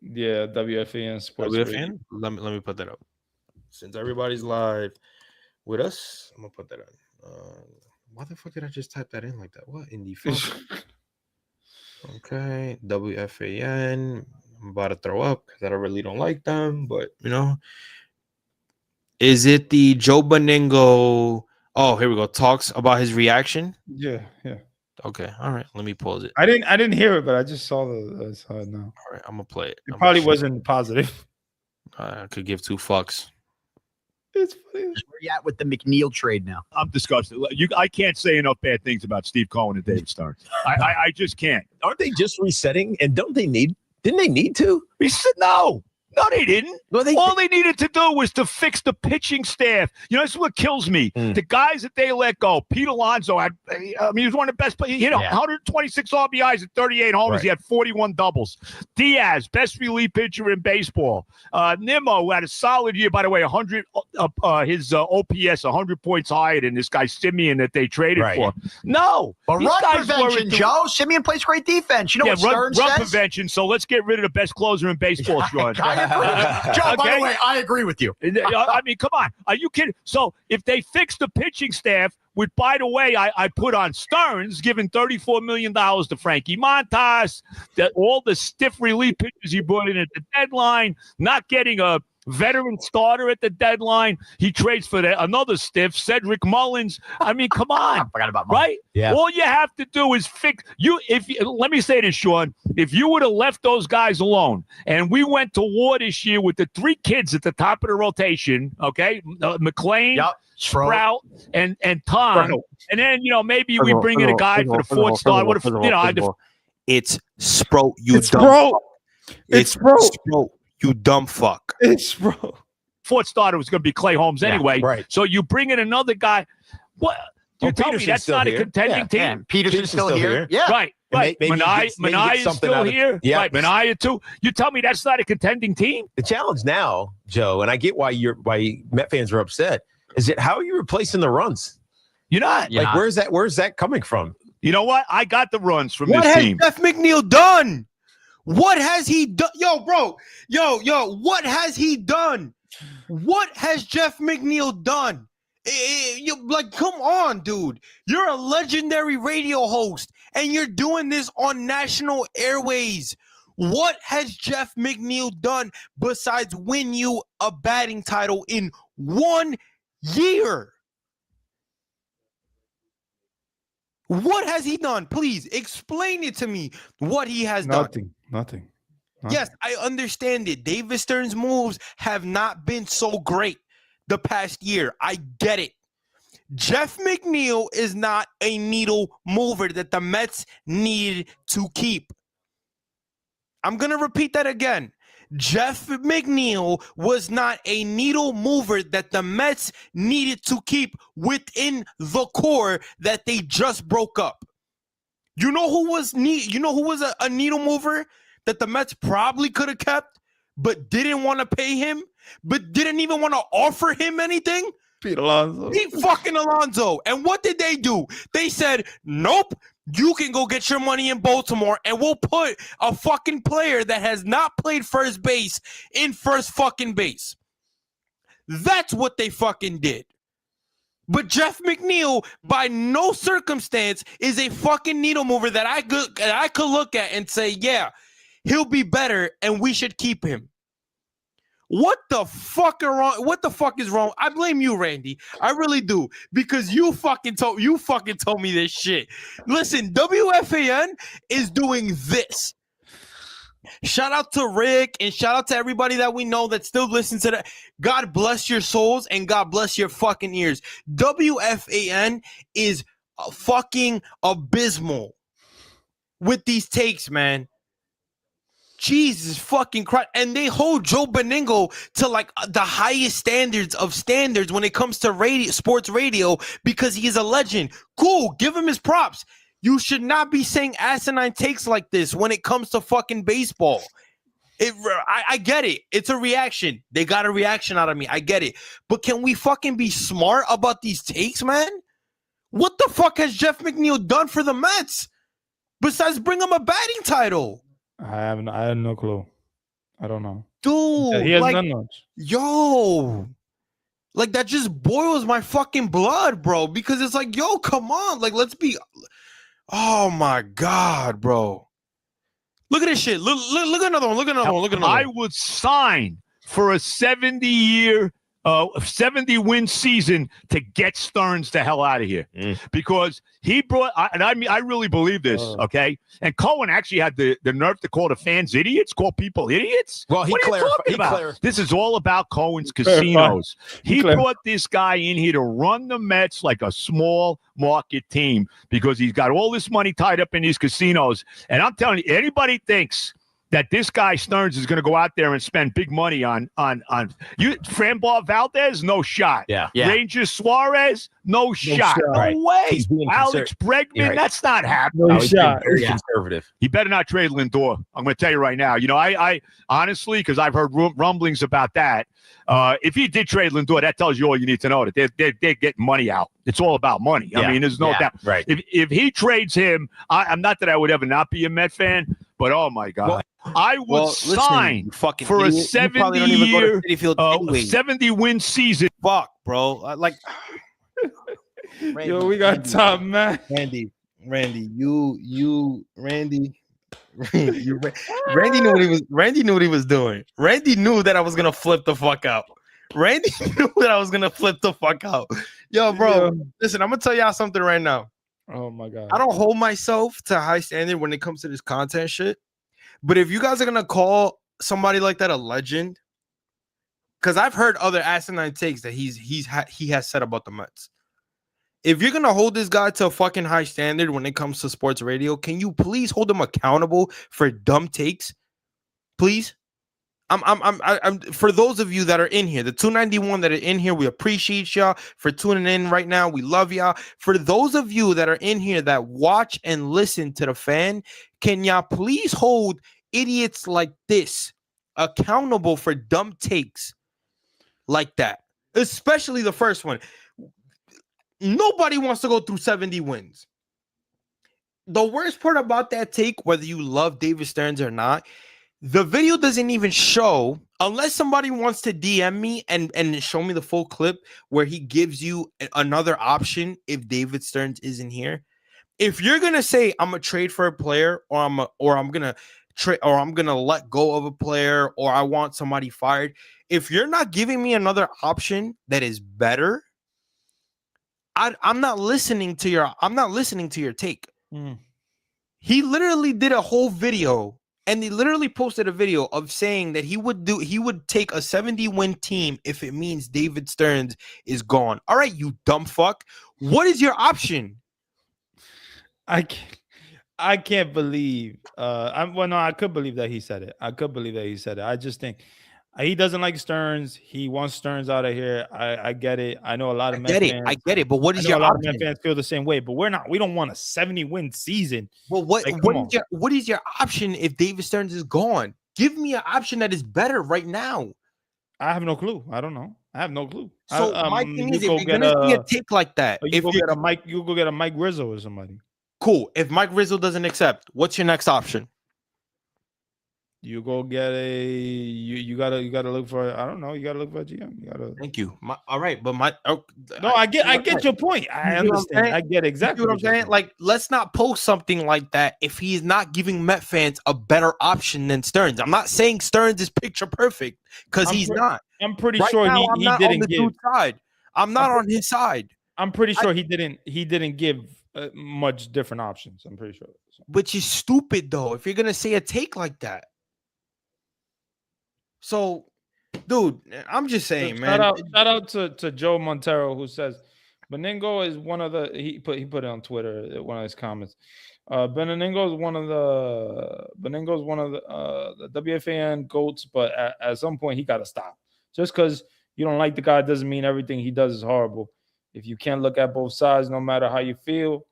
Yeah, WFAN Sports. WFAN? Let me put that up. Since everybody's live with us, I'm gonna put that on. Why the fuck did I just type that in like that? What in the fuck? Okay, WFAN. I'm about to throw up because I really don't like them, but you know. Is it the Joe Bonango? Oh, here we go. Talks about his reaction. Yeah. Okay, all right. Let me pause it. I didn't hear it, but I just saw it now. All right, I'm gonna play it. It probably wasn't positive. I could give 2 fucks. It's funny. Where you at with the Mcneil trade now? I'm disgusted. I can't say enough bad things about Steve Cohen and David Stearns. I just can't. Aren't they just resetting? And didn't they need to? He said no. No, they didn't. Well, All they needed to do was to fix the pitching staff. You know, this is what kills me. The guys that they let go. Pete Alonso had, he was one of the best players. He hit 126 RBIs and 38 homers. Right. He had 41 doubles. Diaz, best relief pitcher in baseball. Nimmo, who had a solid year, by the way, 100. His OPS 100 points higher than this guy Simeon that they traded for. No, but run prevention, Joe. Simeon plays great defense. You know what Stern run says? Prevention. So let's get rid of the best closer in baseball, Sean. I agree. Joe, by the way, I agree with you. I mean, come on. Are you kidding? So if they fix the pitching staff, which, by the way, I put on Stearns, giving $34 million to Frankie Montas, all the stiff relief pitchers he brought in at the deadline, not getting a veteran starter at the deadline. He trades for another stiff, Cedric Mullins. I mean, come on. I forgot about Mullins. Right? Yeah. All you have to do is fix you. Let me say this, Sean. If you would have left those guys alone and we went to war this year with the 3 kids at the top of the rotation, okay, McLean, Sprout, and Tom, and then maybe we bring in a guy for the 4th star. What if it's Sprout? It's Sprout. It's Sprout. You dumb fuck. It's bro. 4th starter was going to be Clay Holmes anyway. Right. So you bring in another guy. What? You tell me that's not a contending team? Yeah, Peterson's still here. Yeah. Right. Maybe Mania is still here. Yeah. Right. Mania too. You tell me that's not a contending team? The challenge now, Joe, and I get why Met fans are upset, is that how are you replacing the runs? You're not. Like, where's that coming from? You know what? I got the runs from What this has team. Jeff McNeil done? What has he done? Yo, bro. Yo, what has he done? What has Jeff McNeil done? Come on, dude. You're a legendary radio host, and you're doing this on national airways. What has Jeff McNeil done besides win you a batting title in 1 year? What has he done? Please explain it to me. What he has done. Nothing. Yes, I understand it. David Stern's moves have not been so great the past year. I get it. Jeff McNeil is not a needle mover that the Mets needed to keep. I'm going to repeat that again. Jeff McNeil was not a needle mover that the Mets needed to keep within the core that they just broke up. You know who was a needle mover that the Mets probably could have kept, but didn't want to pay him, but didn't even want to offer him anything? Pete Alonso. Pete fucking Alonso. And what did they do? They said, nope, you can go get your money in Baltimore, and we'll put a fucking player that has not played first base in first fucking base. That's what they fucking did. But Jeff McNeil, by no circumstance, is a fucking needle mover that I could look at and say, yeah, he'll be better, and we should keep him. What the fuck is wrong? I blame you, Randy. I really do, because you fucking told me this shit. Listen, WFAN is doing this. Shout out to Rick and shout out to everybody that we know that still listens to that. God bless your souls and God bless your fucking ears. WFAN is fucking abysmal with these takes, man. Jesus fucking Christ. And they hold Joe Beningo to like the highest standards when it comes to radio, sports radio, because he is a legend. Cool. Give him his props. You should not be saying asinine takes like this when it comes to fucking baseball. I get it. It's a reaction. They got a reaction out of me. I get it. But can we fucking be smart about these takes, man? What the fuck has Jeff McNeil done for the Mets besides bring him a batting title? I have no clue. I don't know. Dude, he has done much. Yo, like that just boils my fucking blood, bro. Because it's like, yo, come on, like let's be. Oh my God, bro! Look at this shit. Look at another one. Look at another one. Look at another one. I would sign for a 70-year, 70-win season to get Stearns the hell out of here, because he brought. I really believe this. Okay, and Cohen actually had the nerve to call the fans idiots, call people idiots. Well, he clarified. This is all about Cohen's casinos. He brought this guy in here to run the Mets like a small market team because he's got all this money tied up in these casinos. And I'm telling you, anybody thinks that this guy Stearns is going to go out there and spend big money on you. Frambois Valdez, no shot. Yeah. Rangers Suarez, no shot. No Right. way. He's being Alex Bregman, right. that's not happening. No He's being shot. very conservative. He better not trade Lindor. I'm going to tell you right now. You know, I honestly, because I've heard rumblings about that. If he did trade Lindor, that tells you all you need to know, that they're getting money out. It's all about money. I mean, there's no doubt. Right. If he trades him, I'm not that I would ever not be a Met fan, but oh my God, I would sign for a 70-year, 70-win season. Fuck, bro. Like, Yo, we got top man. Randy, Randy knew what he was. Randy knew what he was doing. Randy knew that I was gonna flip the fuck out. Randy knew that I was gonna flip the fuck out. Yo, bro, listen, I'm gonna tell y'all something right now. Oh my God. I don't hold myself to high standard when it comes to this content shit. But if you guys are gonna call somebody like that a legend, because I've heard other asinine takes that he has said about the Mets. If you're gonna hold this guy to a fucking high standard when it comes to sports radio, can you please hold him accountable for dumb takes? Please. I'm for those of you that are in here, the 291 that are in here, we appreciate y'all for tuning in right now. We love y'all. For those of you that are in here that watch and listen to the fan, can y'all please hold idiots like this accountable for dumb takes like that? Especially the first one. Nobody wants to go through 70 wins. The worst part about that take, whether you love David Stearns or not, the video doesn't even show, unless somebody wants to DM me and show me the full clip where he gives you another option if David Stearns isn't here. If you're gonna say I'm gonna trade for a player, or I'm gonna let go of a player, or I want somebody fired, if you're not giving me another option that is better, I'm not listening to your take. He literally did a whole video, and he literally posted a video of saying that he would take a 70-win team if it means David Stearns is gone. All right, you dumb fuck. What is your option? I can't believe. I could believe that he said it. I just think he doesn't like Stearns. He wants Stearns out of here. I get it. I know a lot of Met fans. I get it. But what is your option? A lot of Met fans feel the same way. But we don't want a 70-win season. Well, what is your option if David Stearns is gone? Give me an option that is better right now. I have no clue. I don't know. I have no clue. So my thing is, if you're gonna see a take like that, you go get a Mike Rizzo or somebody. Cool. If Mike Rizzo doesn't accept, what's your next option? You go get you gotta look for, I don't know, you gotta look for a GM. Thank you. All right, but I get your point. I understand. I get exactly what I'm saying. Like, let's not post something like that if he's not giving Met fans a better option than Stearns. I'm not saying Stearns is picture perfect, because he's not. I'm pretty sure he didn't give side. I'm not on his side. I'm pretty sure he didn't give much different options. I'm pretty sure. Which is stupid though, if you're gonna say a take like that. So, dude, I'm just saying, man. Shout out to Joe Montero, who says Beningo is one of the. He put it on Twitter, one of his comments. Beningo is one of the WFAN goats, but at some point he got to stop. Just because you don't like the guy doesn't mean everything he does is horrible. If you can't look at both sides, no matter how you feel,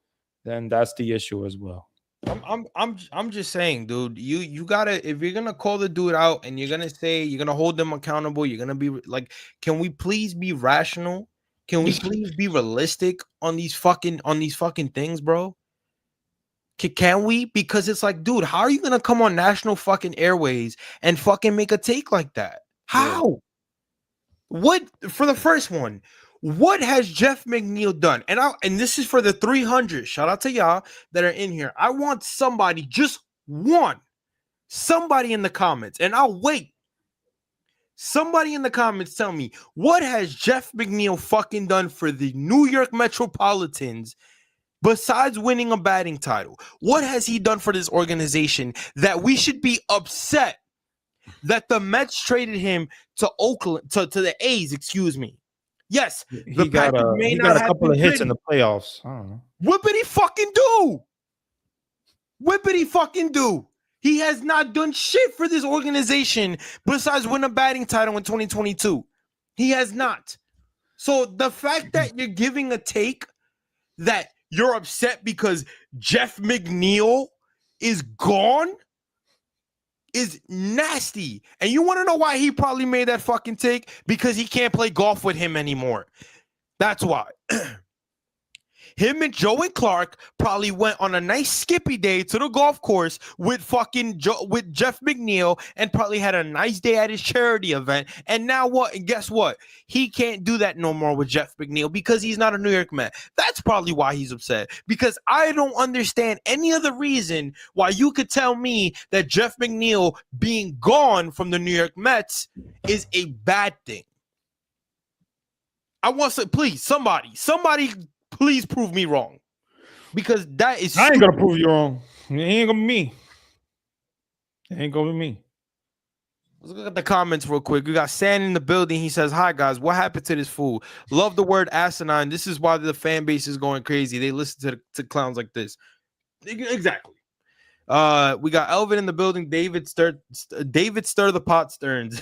then that's the issue as well. I'm just saying, dude. You gotta, if you're gonna call the dude out and you're gonna hold them accountable, you're gonna be like, can we please be rational? Can we please be realistic on these fucking things, bro? Can we? Because it's like, dude, how are you gonna come on national fucking airways and fucking make a take like that? How? Yeah. What for the first one? What has Jeff Mcneil done? And this is for the 300. Shout out to y'all that are in here. I want somebody, just somebody in the comments, and I'll wait. Somebody in the comments tell me, what has Jeff Mcneil fucking done for the New York Metropolitans besides winning a batting title? What has he done for this organization that we should be upset that the Mets traded him to Oakland, to the A's, excuse me. Yes, he got a couple of hits in the playoffs. I don't know. What did he fucking do? He has not done shit for this organization besides win a batting title in 2022. He has not. So the fact that you're giving a take that you're upset because Jeff McNeil is gone is nasty. And you want to know why he probably made that fucking take? Because he can't play golf with him anymore. That's why. Him and Joey Clark probably went on a nice skippy day to the golf course with with Jeff McNeil and probably had a nice day at his charity event. And now what? And guess what? He can't do that no more with Jeff McNeil because he's not a New York Met. That's probably why he's upset. Because I don't understand any other reason why you could tell me that Jeff McNeil being gone from the New York Mets is a bad thing. I want to please somebody. Please prove me wrong, because that is. I ain't gonna prove you wrong. It ain't gonna be me. It ain't gonna be me. Let's look at the comments real quick. We got Sand in the building. He says, "Hi guys, what happened to this fool? Love the word asinine. This is why the fan base is going crazy. They listen to clowns like this." Exactly. We got Elvin in the building. David stir the pot Stearns.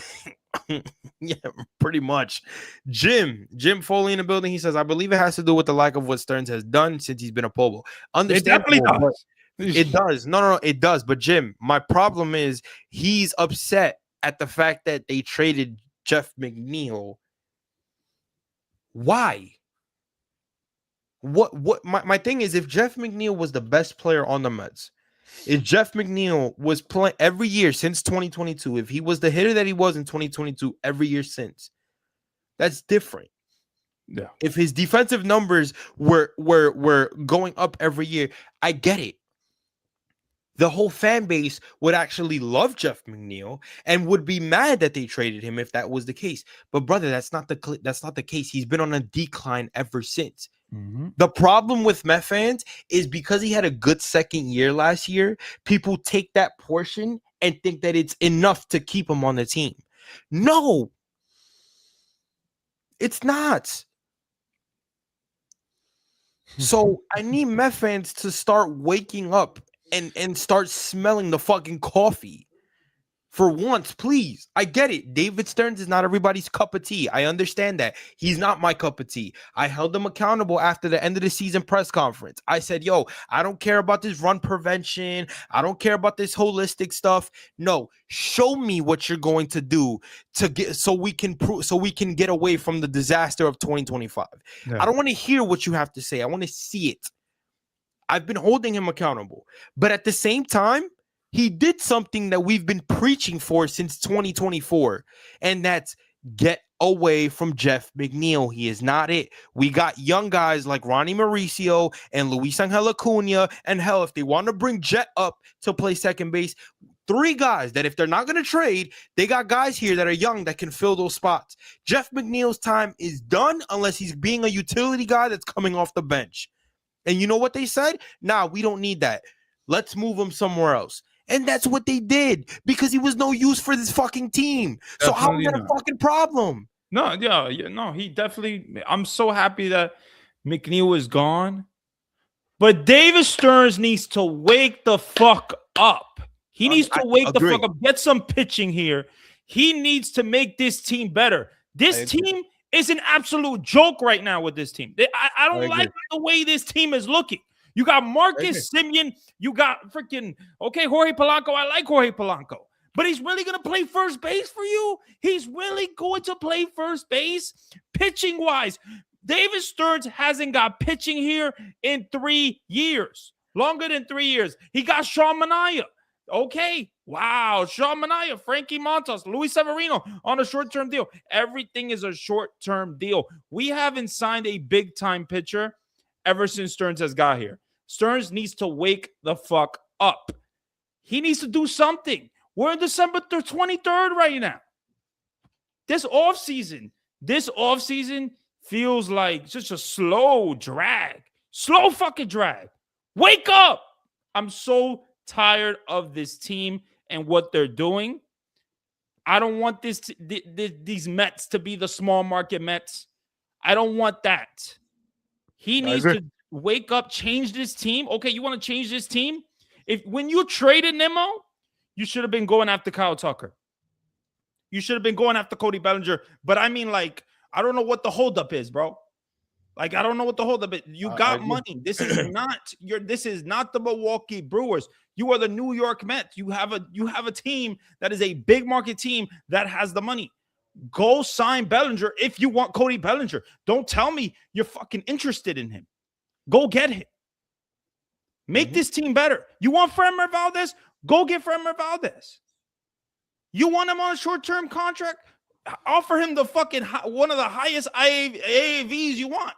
Yeah, pretty much. Jim Foley in the building. He says, I believe it has to do with the lack of what Stearns has done since he's been a Pobo. It definitely does. It does. No, it does. But Jim, my problem is he's upset at the fact that they traded Jeff McNeil. Why? What my thing is, if Jeff McNeil was the best player on the Mets, if Jeff McNeil was playing every year since 2022, if he was the hitter that he was in 2022 every year since, that's different. Yeah. If his defensive numbers were going up every year, I get it. The whole fan base would actually love Jeff McNeil and would be mad that they traded him if that was the case. But brother, that's not the case. He's been on a decline ever since. Mm-hmm. The problem with Met fans is because he had a good second year last year, people take that portion and think that it's enough to keep him on the team. No, it's not. So I need Met fans to start waking up and start smelling the fucking coffee. For once, please. I get it. David Stearns is not everybody's cup of tea. I understand that. He's not my cup of tea. I held him accountable after the end of the season press conference. I said, yo, I don't care about this run prevention. I don't care about this holistic stuff. No, show me what you're going to do to get so we can get away from the disaster of 2025. Yeah. I don't want to hear what you have to say. I want to see it. I've been holding him accountable. But at the same time, he did something that we've been preaching for since 2024, and that's get away from Jeff McNeil. He is not it. We got young guys like Ronnie Mauricio and Luis Angel Acuna, and hell, if they want to bring Jet up to play second base, 3 guys that if they're not going to trade, they got guys here that are young that can fill those spots. Jeff McNeil's time is done unless he's being a utility guy that's coming off the bench. And you know what they said? Nah, we don't need that. Let's move him somewhere else. And that's what they did because he was no use for this fucking team. So how is that a fucking problem? No, no, he definitely. I'm so happy that McNeil is gone. But David Stearns needs to wake the fuck up. He needs to wake the fuck up. Get some pitching here. He needs to make this team better. This team is an absolute joke right now with this team. I don't like the way this team is looking. You got Marcus Semien. You got freaking, Jorge Polanco. I like Jorge Polanco. But he's really going to play first base for you? He's really going to play first base? Pitching-wise, David Stearns hasn't got pitching here in 3 years. Longer than 3 years. He got Sean Manaea. Okay. Wow. Sean Manaea, Frankie Montas, Luis Severino on a short-term deal. Everything is a short-term deal. We haven't signed a big-time pitcher ever since Stearns has got here. Stearns needs to wake the fuck up. He needs to do something. We're in December 23rd right now. This offseason feels like just a slow drag. Slow fucking drag. Wake up. I'm so tired of this team and what they're doing. I don't want these Mets to be the small market Mets. I don't want that. He needs to wake up, change this team. Okay, you want to change this team? When you traded Nimmo, You should have been going after Kyle Tucker. You should have been going after Cody Bellinger. But I mean, like, I don't know what the holdup is, bro. Like, I don't know what the holdup is. You got money. This is not the Milwaukee Brewers. You are the New York Mets. You have a team that is a big market team that has the money. Go sign Bellinger if you want Cody Bellinger. Don't tell me you're fucking interested in him. Go get him. Make this team better. You want Framber Valdez? Go get Framber Valdez. You want him on a short-term contract? Offer him the fucking one of the highest AAVs you want.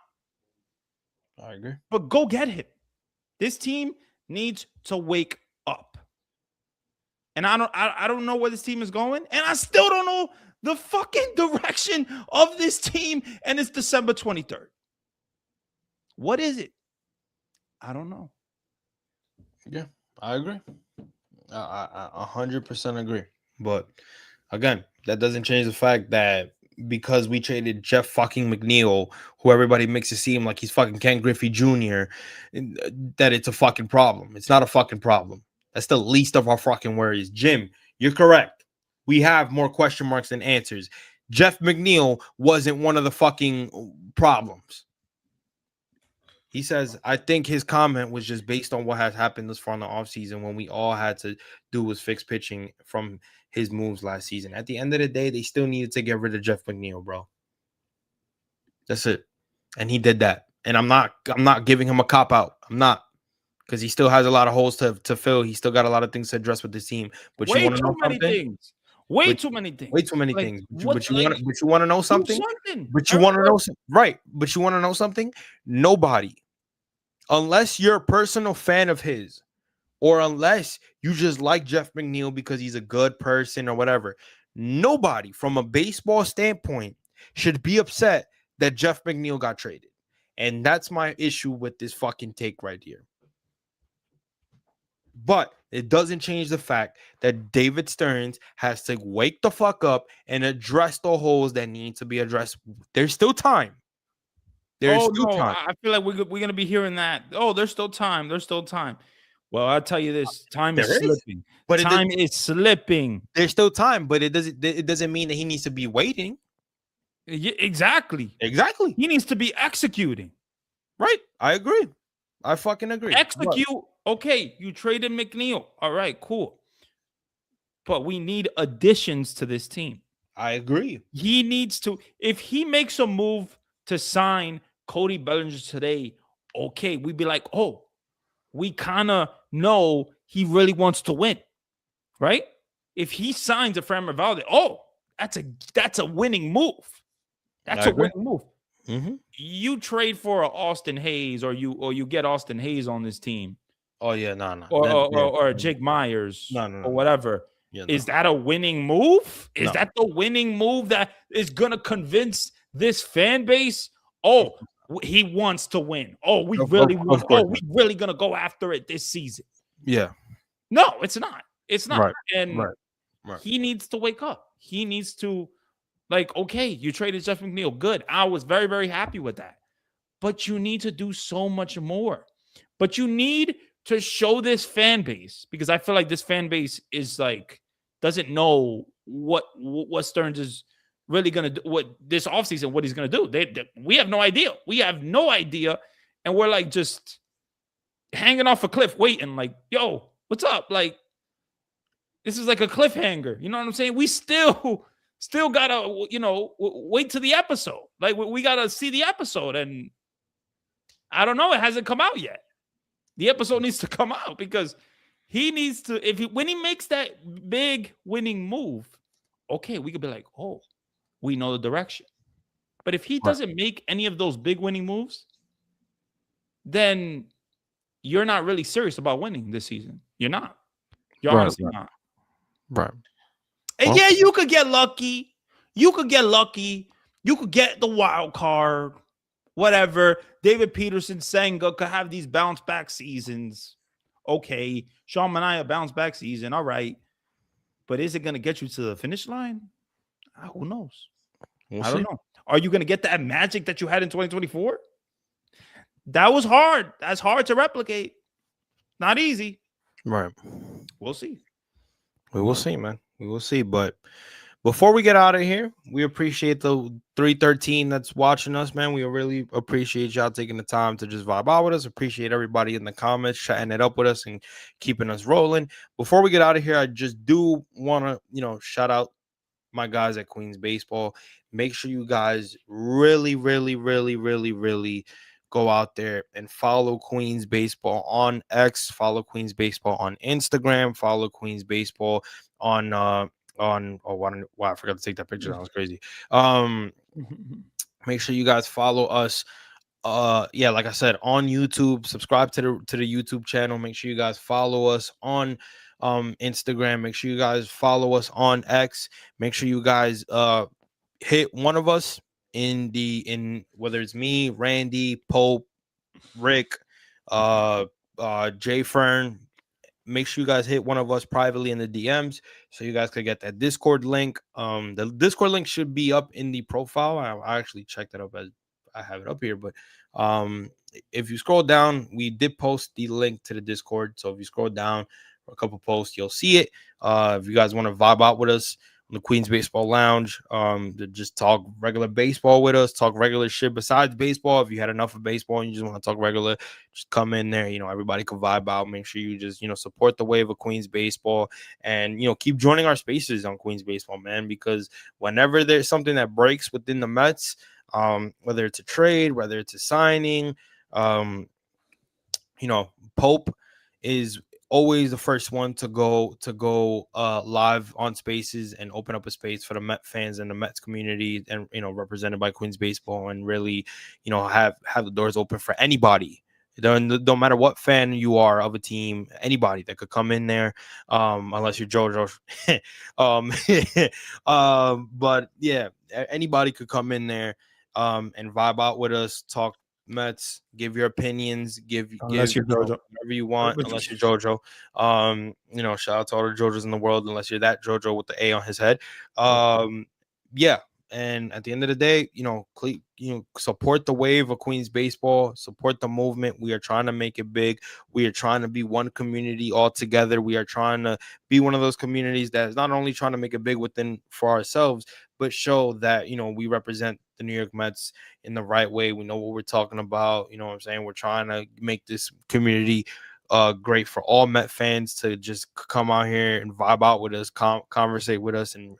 I agree. But go get him. This team needs to wake up. And I don't know where this team is going. And I still don't know the fucking direction of this team. And it's December 23rd. What is it? I don't know. Yeah, I agree. I 100% agree. But again, that doesn't change the fact that because we traded Jeff fucking McNeil, who everybody makes it seem like he's fucking Ken Griffey Jr., that it's a fucking problem. It's not a fucking problem. That's the least of our fucking worries. Jim, you're correct. We have more question marks than answers. Jeff McNeil wasn't one of the fucking problems. He says, I think his comment was just based on what has happened this far in the offseason when we all had to do was fix pitching from his moves last season. At the end of the day, they still needed to get rid of Jeff McNeil, bro. That's it. And he did that. And I'm not giving him a cop out. I'm not. Because he still has a lot of holes to fill. He still got a lot of things to address with this team. But Way you want to too know many something? things. Way too many things. Way too many Like, things. what- But you want to know something? something. But you want to know right? But you want to know something? Nobody, unless you're a personal fan of his, or unless you just like Jeff McNeil because he's a good person or whatever, nobody from a baseball standpoint should be upset that Jeff McNeil got traded. And that's my issue with this fucking take right here. But it doesn't change the fact that David Stearns has to wake the fuck up and address the holes that need to be addressed. There's still time. There's still time. I feel like we're going to be hearing that. Oh, there's still time. There's still time. Well, I'll tell you this. Time is slipping. But time is slipping. There's still time, but it doesn't mean that he needs to be waiting. Yeah, exactly. He needs to be executing. Right. I agree. I fucking agree. Execute. Okay, you traded McNeil. All right, cool. But we need additions to this team. I agree. He needs to, if he makes a move to sign Cody Bellinger today, okay, we'd be like, oh, we kind of know he really wants to win, right? If he signs a Framber Valdez, oh, that's a winning move. That's a winning move. Mm-hmm. You trade for a Austin Hayes, or you get Austin Hayes on this team. Oh yeah, no. Or Jake Myers, or whatever. Yeah, Is that a winning move? Is that the winning move that is gonna convince this fan base? Oh, he wants to win. Oh, we really want. Oh, we really gonna go after it this season. Yeah. No, it's not. It's not. Right. And Right. he needs to wake up. He needs to, like, okay, you traded Jeff McNeil. Good. I was very, very happy with that. But you need to do so much more. But you need to show this fan base, because I feel like this fan base is like, doesn't know what Stearns is really going to do, what this offseason, what he's going to do. We have no idea. We have no idea. And we're like just hanging off a cliff waiting, like, yo, what's up? Like, this is like a cliffhanger. You know what I'm saying? We still gotta, wait to the episode. Like, we gotta see the episode, and I don't know. It hasn't come out yet. The episode needs to come out, because he needs to. When he makes that big winning move, okay, we could be like, oh, we know the direction. But if he doesn't make any of those big winning moves, then you're not really serious about winning this season. You're not. You're honestly not. Right. And yeah, you could get lucky. You could get the wild card, whatever. David Peterson, Senga could have these bounce back seasons. Okay. Sean Manaea bounce back season. All right. But is it going to get you to the finish line? Who knows? I don't know. Are you going to get that magic that you had in 2024? That was hard. That's hard to replicate. Not easy. Right. We'll see. We will see, man. We will see. But before we get out of here, we appreciate the 313 that's watching us, man. We really appreciate y'all taking the time to just vibe out with us. Appreciate everybody in the comments chatting it up with us and keeping us rolling. Before we get out of here, I just do want to, shout out my guys at Queens Baseball. Make sure you guys really, really, really, really, really go out there and follow Queens Baseball on X, follow Queens Baseball on Instagram, follow Queens Baseball on wow, I forgot to take that picture. That was crazy. Make sure you guys follow us. Yeah, like I said, on YouTube. Subscribe to the YouTube channel. Make sure you guys follow us on Instagram. Make sure you guys follow us on X. Make sure you guys hit one of us in whether it's me, Randy, Pope, Rick, Jay Fern. Make sure you guys hit one of us privately in the DMs so you guys could get that Discord link. The Discord link should be up in the profile. I actually checked it up as I have it up here, but if you scroll down, we did post the link to the Discord. So if you scroll down for a couple posts, you'll see it. If you guys want to vibe out with us on the Queens Baseball Lounge, to just talk regular baseball with us, talk regular shit besides baseball. If you had enough of baseball and you just want to talk regular, just come in there. Everybody can vibe out. Make sure you just support the wave of Queens Baseball, and keep joining our spaces on Queens Baseball, man, because whenever there's something that breaks within the Mets, whether it's a trade, whether it's a signing, Pope is always the first one to go live on spaces and open up a space for the Met fans and the Mets community, and represented by Queens Baseball, and really have the doors open for anybody. Don't matter what fan you are of a team, anybody that could come in there, unless you're JoJo. But yeah, anybody could come in there and vibe out with us, talk Mets, give your opinions, Unless you're JoJo. whatever you want, unless you're JoJo. Shout out to all the JoJos in the world, unless you're that JoJo with the A on his head. Yeah. And at the end of the day, support the wave of Queens Baseball, support the movement. We are trying to make it big. We are trying to be one community all together. We are trying to be one of those communities that is not only trying to make it big for ourselves, but show that we represent the New York Mets in the right way. We know what we're talking about. You know what I'm saying? We're trying to make this community great for all Met fans to just come out here and vibe out with us, conversate with us, and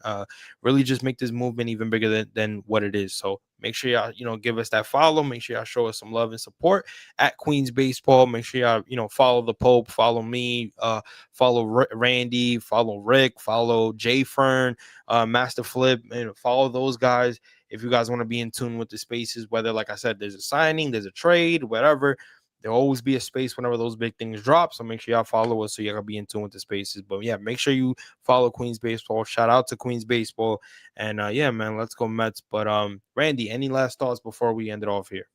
really just make this movement even bigger than what it is. So make sure y'all give us that follow. Make sure y'all show us some love and support at Queens Baseball. Make sure y'all follow the Pope, follow me, follow Randy, follow Rick, follow Jay Fern, Master Flip, and follow those guys if you guys want to be in tune with the spaces. Whether, like I said, there's a signing, there's a trade, whatever. There'll always be a space whenever those big things drop. So make sure y'all follow us so y'all can be in tune with the spaces. But yeah, make sure you follow Queens Baseball. Shout out to Queens Baseball. And yeah, man, let's go Mets. But Randy, any last thoughts before we end it off here?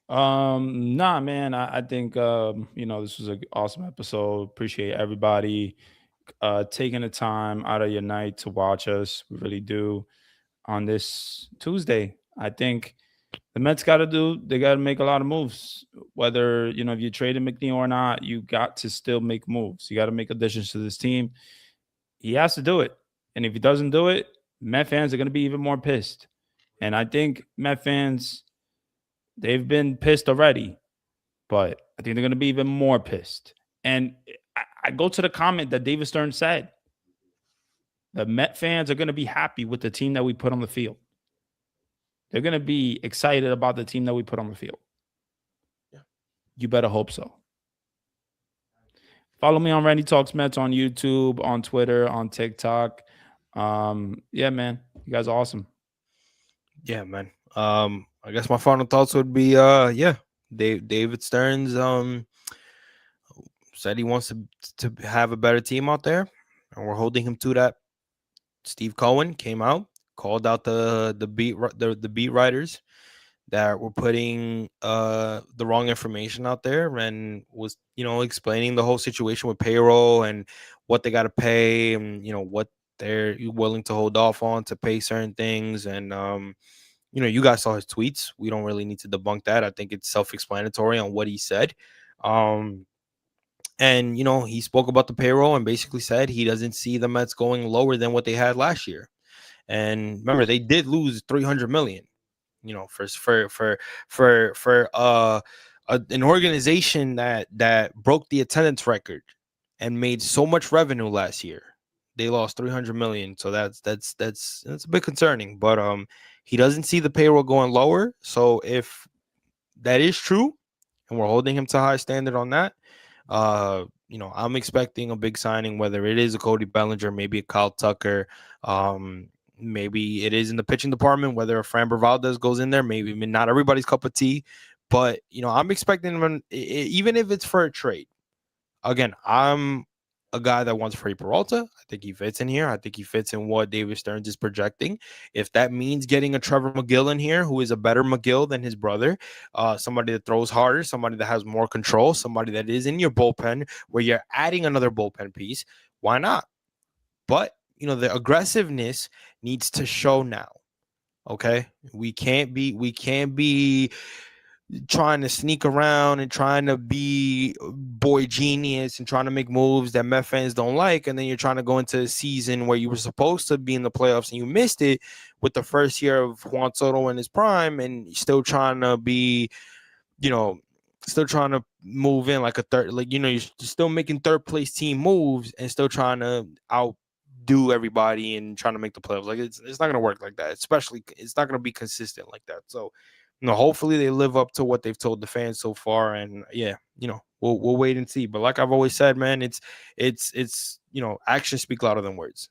Nah, man. I think this was an awesome episode. Appreciate everybody taking the time out of your night to watch us. We really do on this Tuesday. I think the Mets got to make a lot of moves. Whether, if you traded Mcneil or not, you got to still make moves. You got to make additions to this team. He has to do it. And if he doesn't do it, Met fans are going to be even more pissed. And I think Met fans, they've been pissed already, but I think they're going to be even more pissed. And I go to the comment that David Stern said. The Met fans are going to be happy with the team that we put on the field. They're going to be excited about the team that we put on the field. Yeah. You better hope so. Follow me on Randy Talks Mets on YouTube, on Twitter, on TikTok. Yeah, man. You guys are awesome. Yeah, man. I guess my final thoughts would be David Stearns said he wants to have a better team out there, and we're holding him to that. Steve Cohen came out, called out the beat writers that were putting the wrong information out there, and was explaining the whole situation with payroll and what they got to pay, and what they're willing to hold off on to pay certain things. And you guys saw his tweets. We don't really need to debunk that. I think it's self-explanatory on what he said. And, he spoke about the payroll and basically said he doesn't see the Mets going lower than what they had last year. And remember, they did lose 300 million, for an organization that broke the attendance record and made so much revenue last year. They lost 300 million. So that's a bit concerning, but he doesn't see the payroll going lower. So if that is true and we're holding him to a high standard on that, I'm expecting a big signing, whether it is a Cody Bellinger, maybe a Kyle Tucker, maybe it is in the pitching department, whether a Framber Valdez goes in there, maybe not everybody's cup of tea, but I'm expecting him, even if it's for a trade. Again, I'm a guy that wants Freddie Peralta. I think he fits in here. I think he fits in what David Stearns is projecting. If that means getting a Trevor McGill in here, who is a better McGill than his brother, somebody that throws harder, somebody that has more control, somebody that is in your bullpen where you're adding another bullpen piece, why not? But, the aggressiveness needs to show now. Okay? We can't be trying to sneak around and trying to be boy genius and trying to make moves that Met fans don't like, and then you're trying to go into a season where you were supposed to be in the playoffs and you missed it with the first year of Juan Soto in his prime, and you're still trying to be, still trying to move in like a third, you're still making third place team moves and still trying to outdo everybody and trying to make the playoffs. Like it's not going to work like that. Especially, it's not going to be consistent like that. So, hopefully they live up to what they've told the fans so far. And yeah, we'll wait and see. But like I've always said, man, it's actions speak louder than words.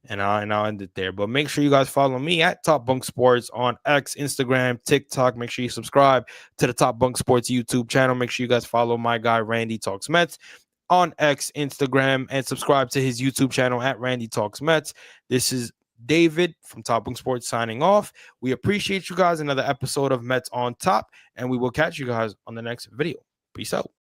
And I'll end it there. But make sure you guys follow me at Top Bunk Sports on X, Instagram, TikTok. Make sure you subscribe to the Top Bunk Sports YouTube channel. Make sure you guys follow my guy Randy Talks Mets on X, Instagram, and subscribe to his YouTube channel at Randy Talks Mets. This is David from Top Bunk Sports signing off. We appreciate you guys. Another episode of Mets on Top, and we will catch you guys on the next video. Peace out.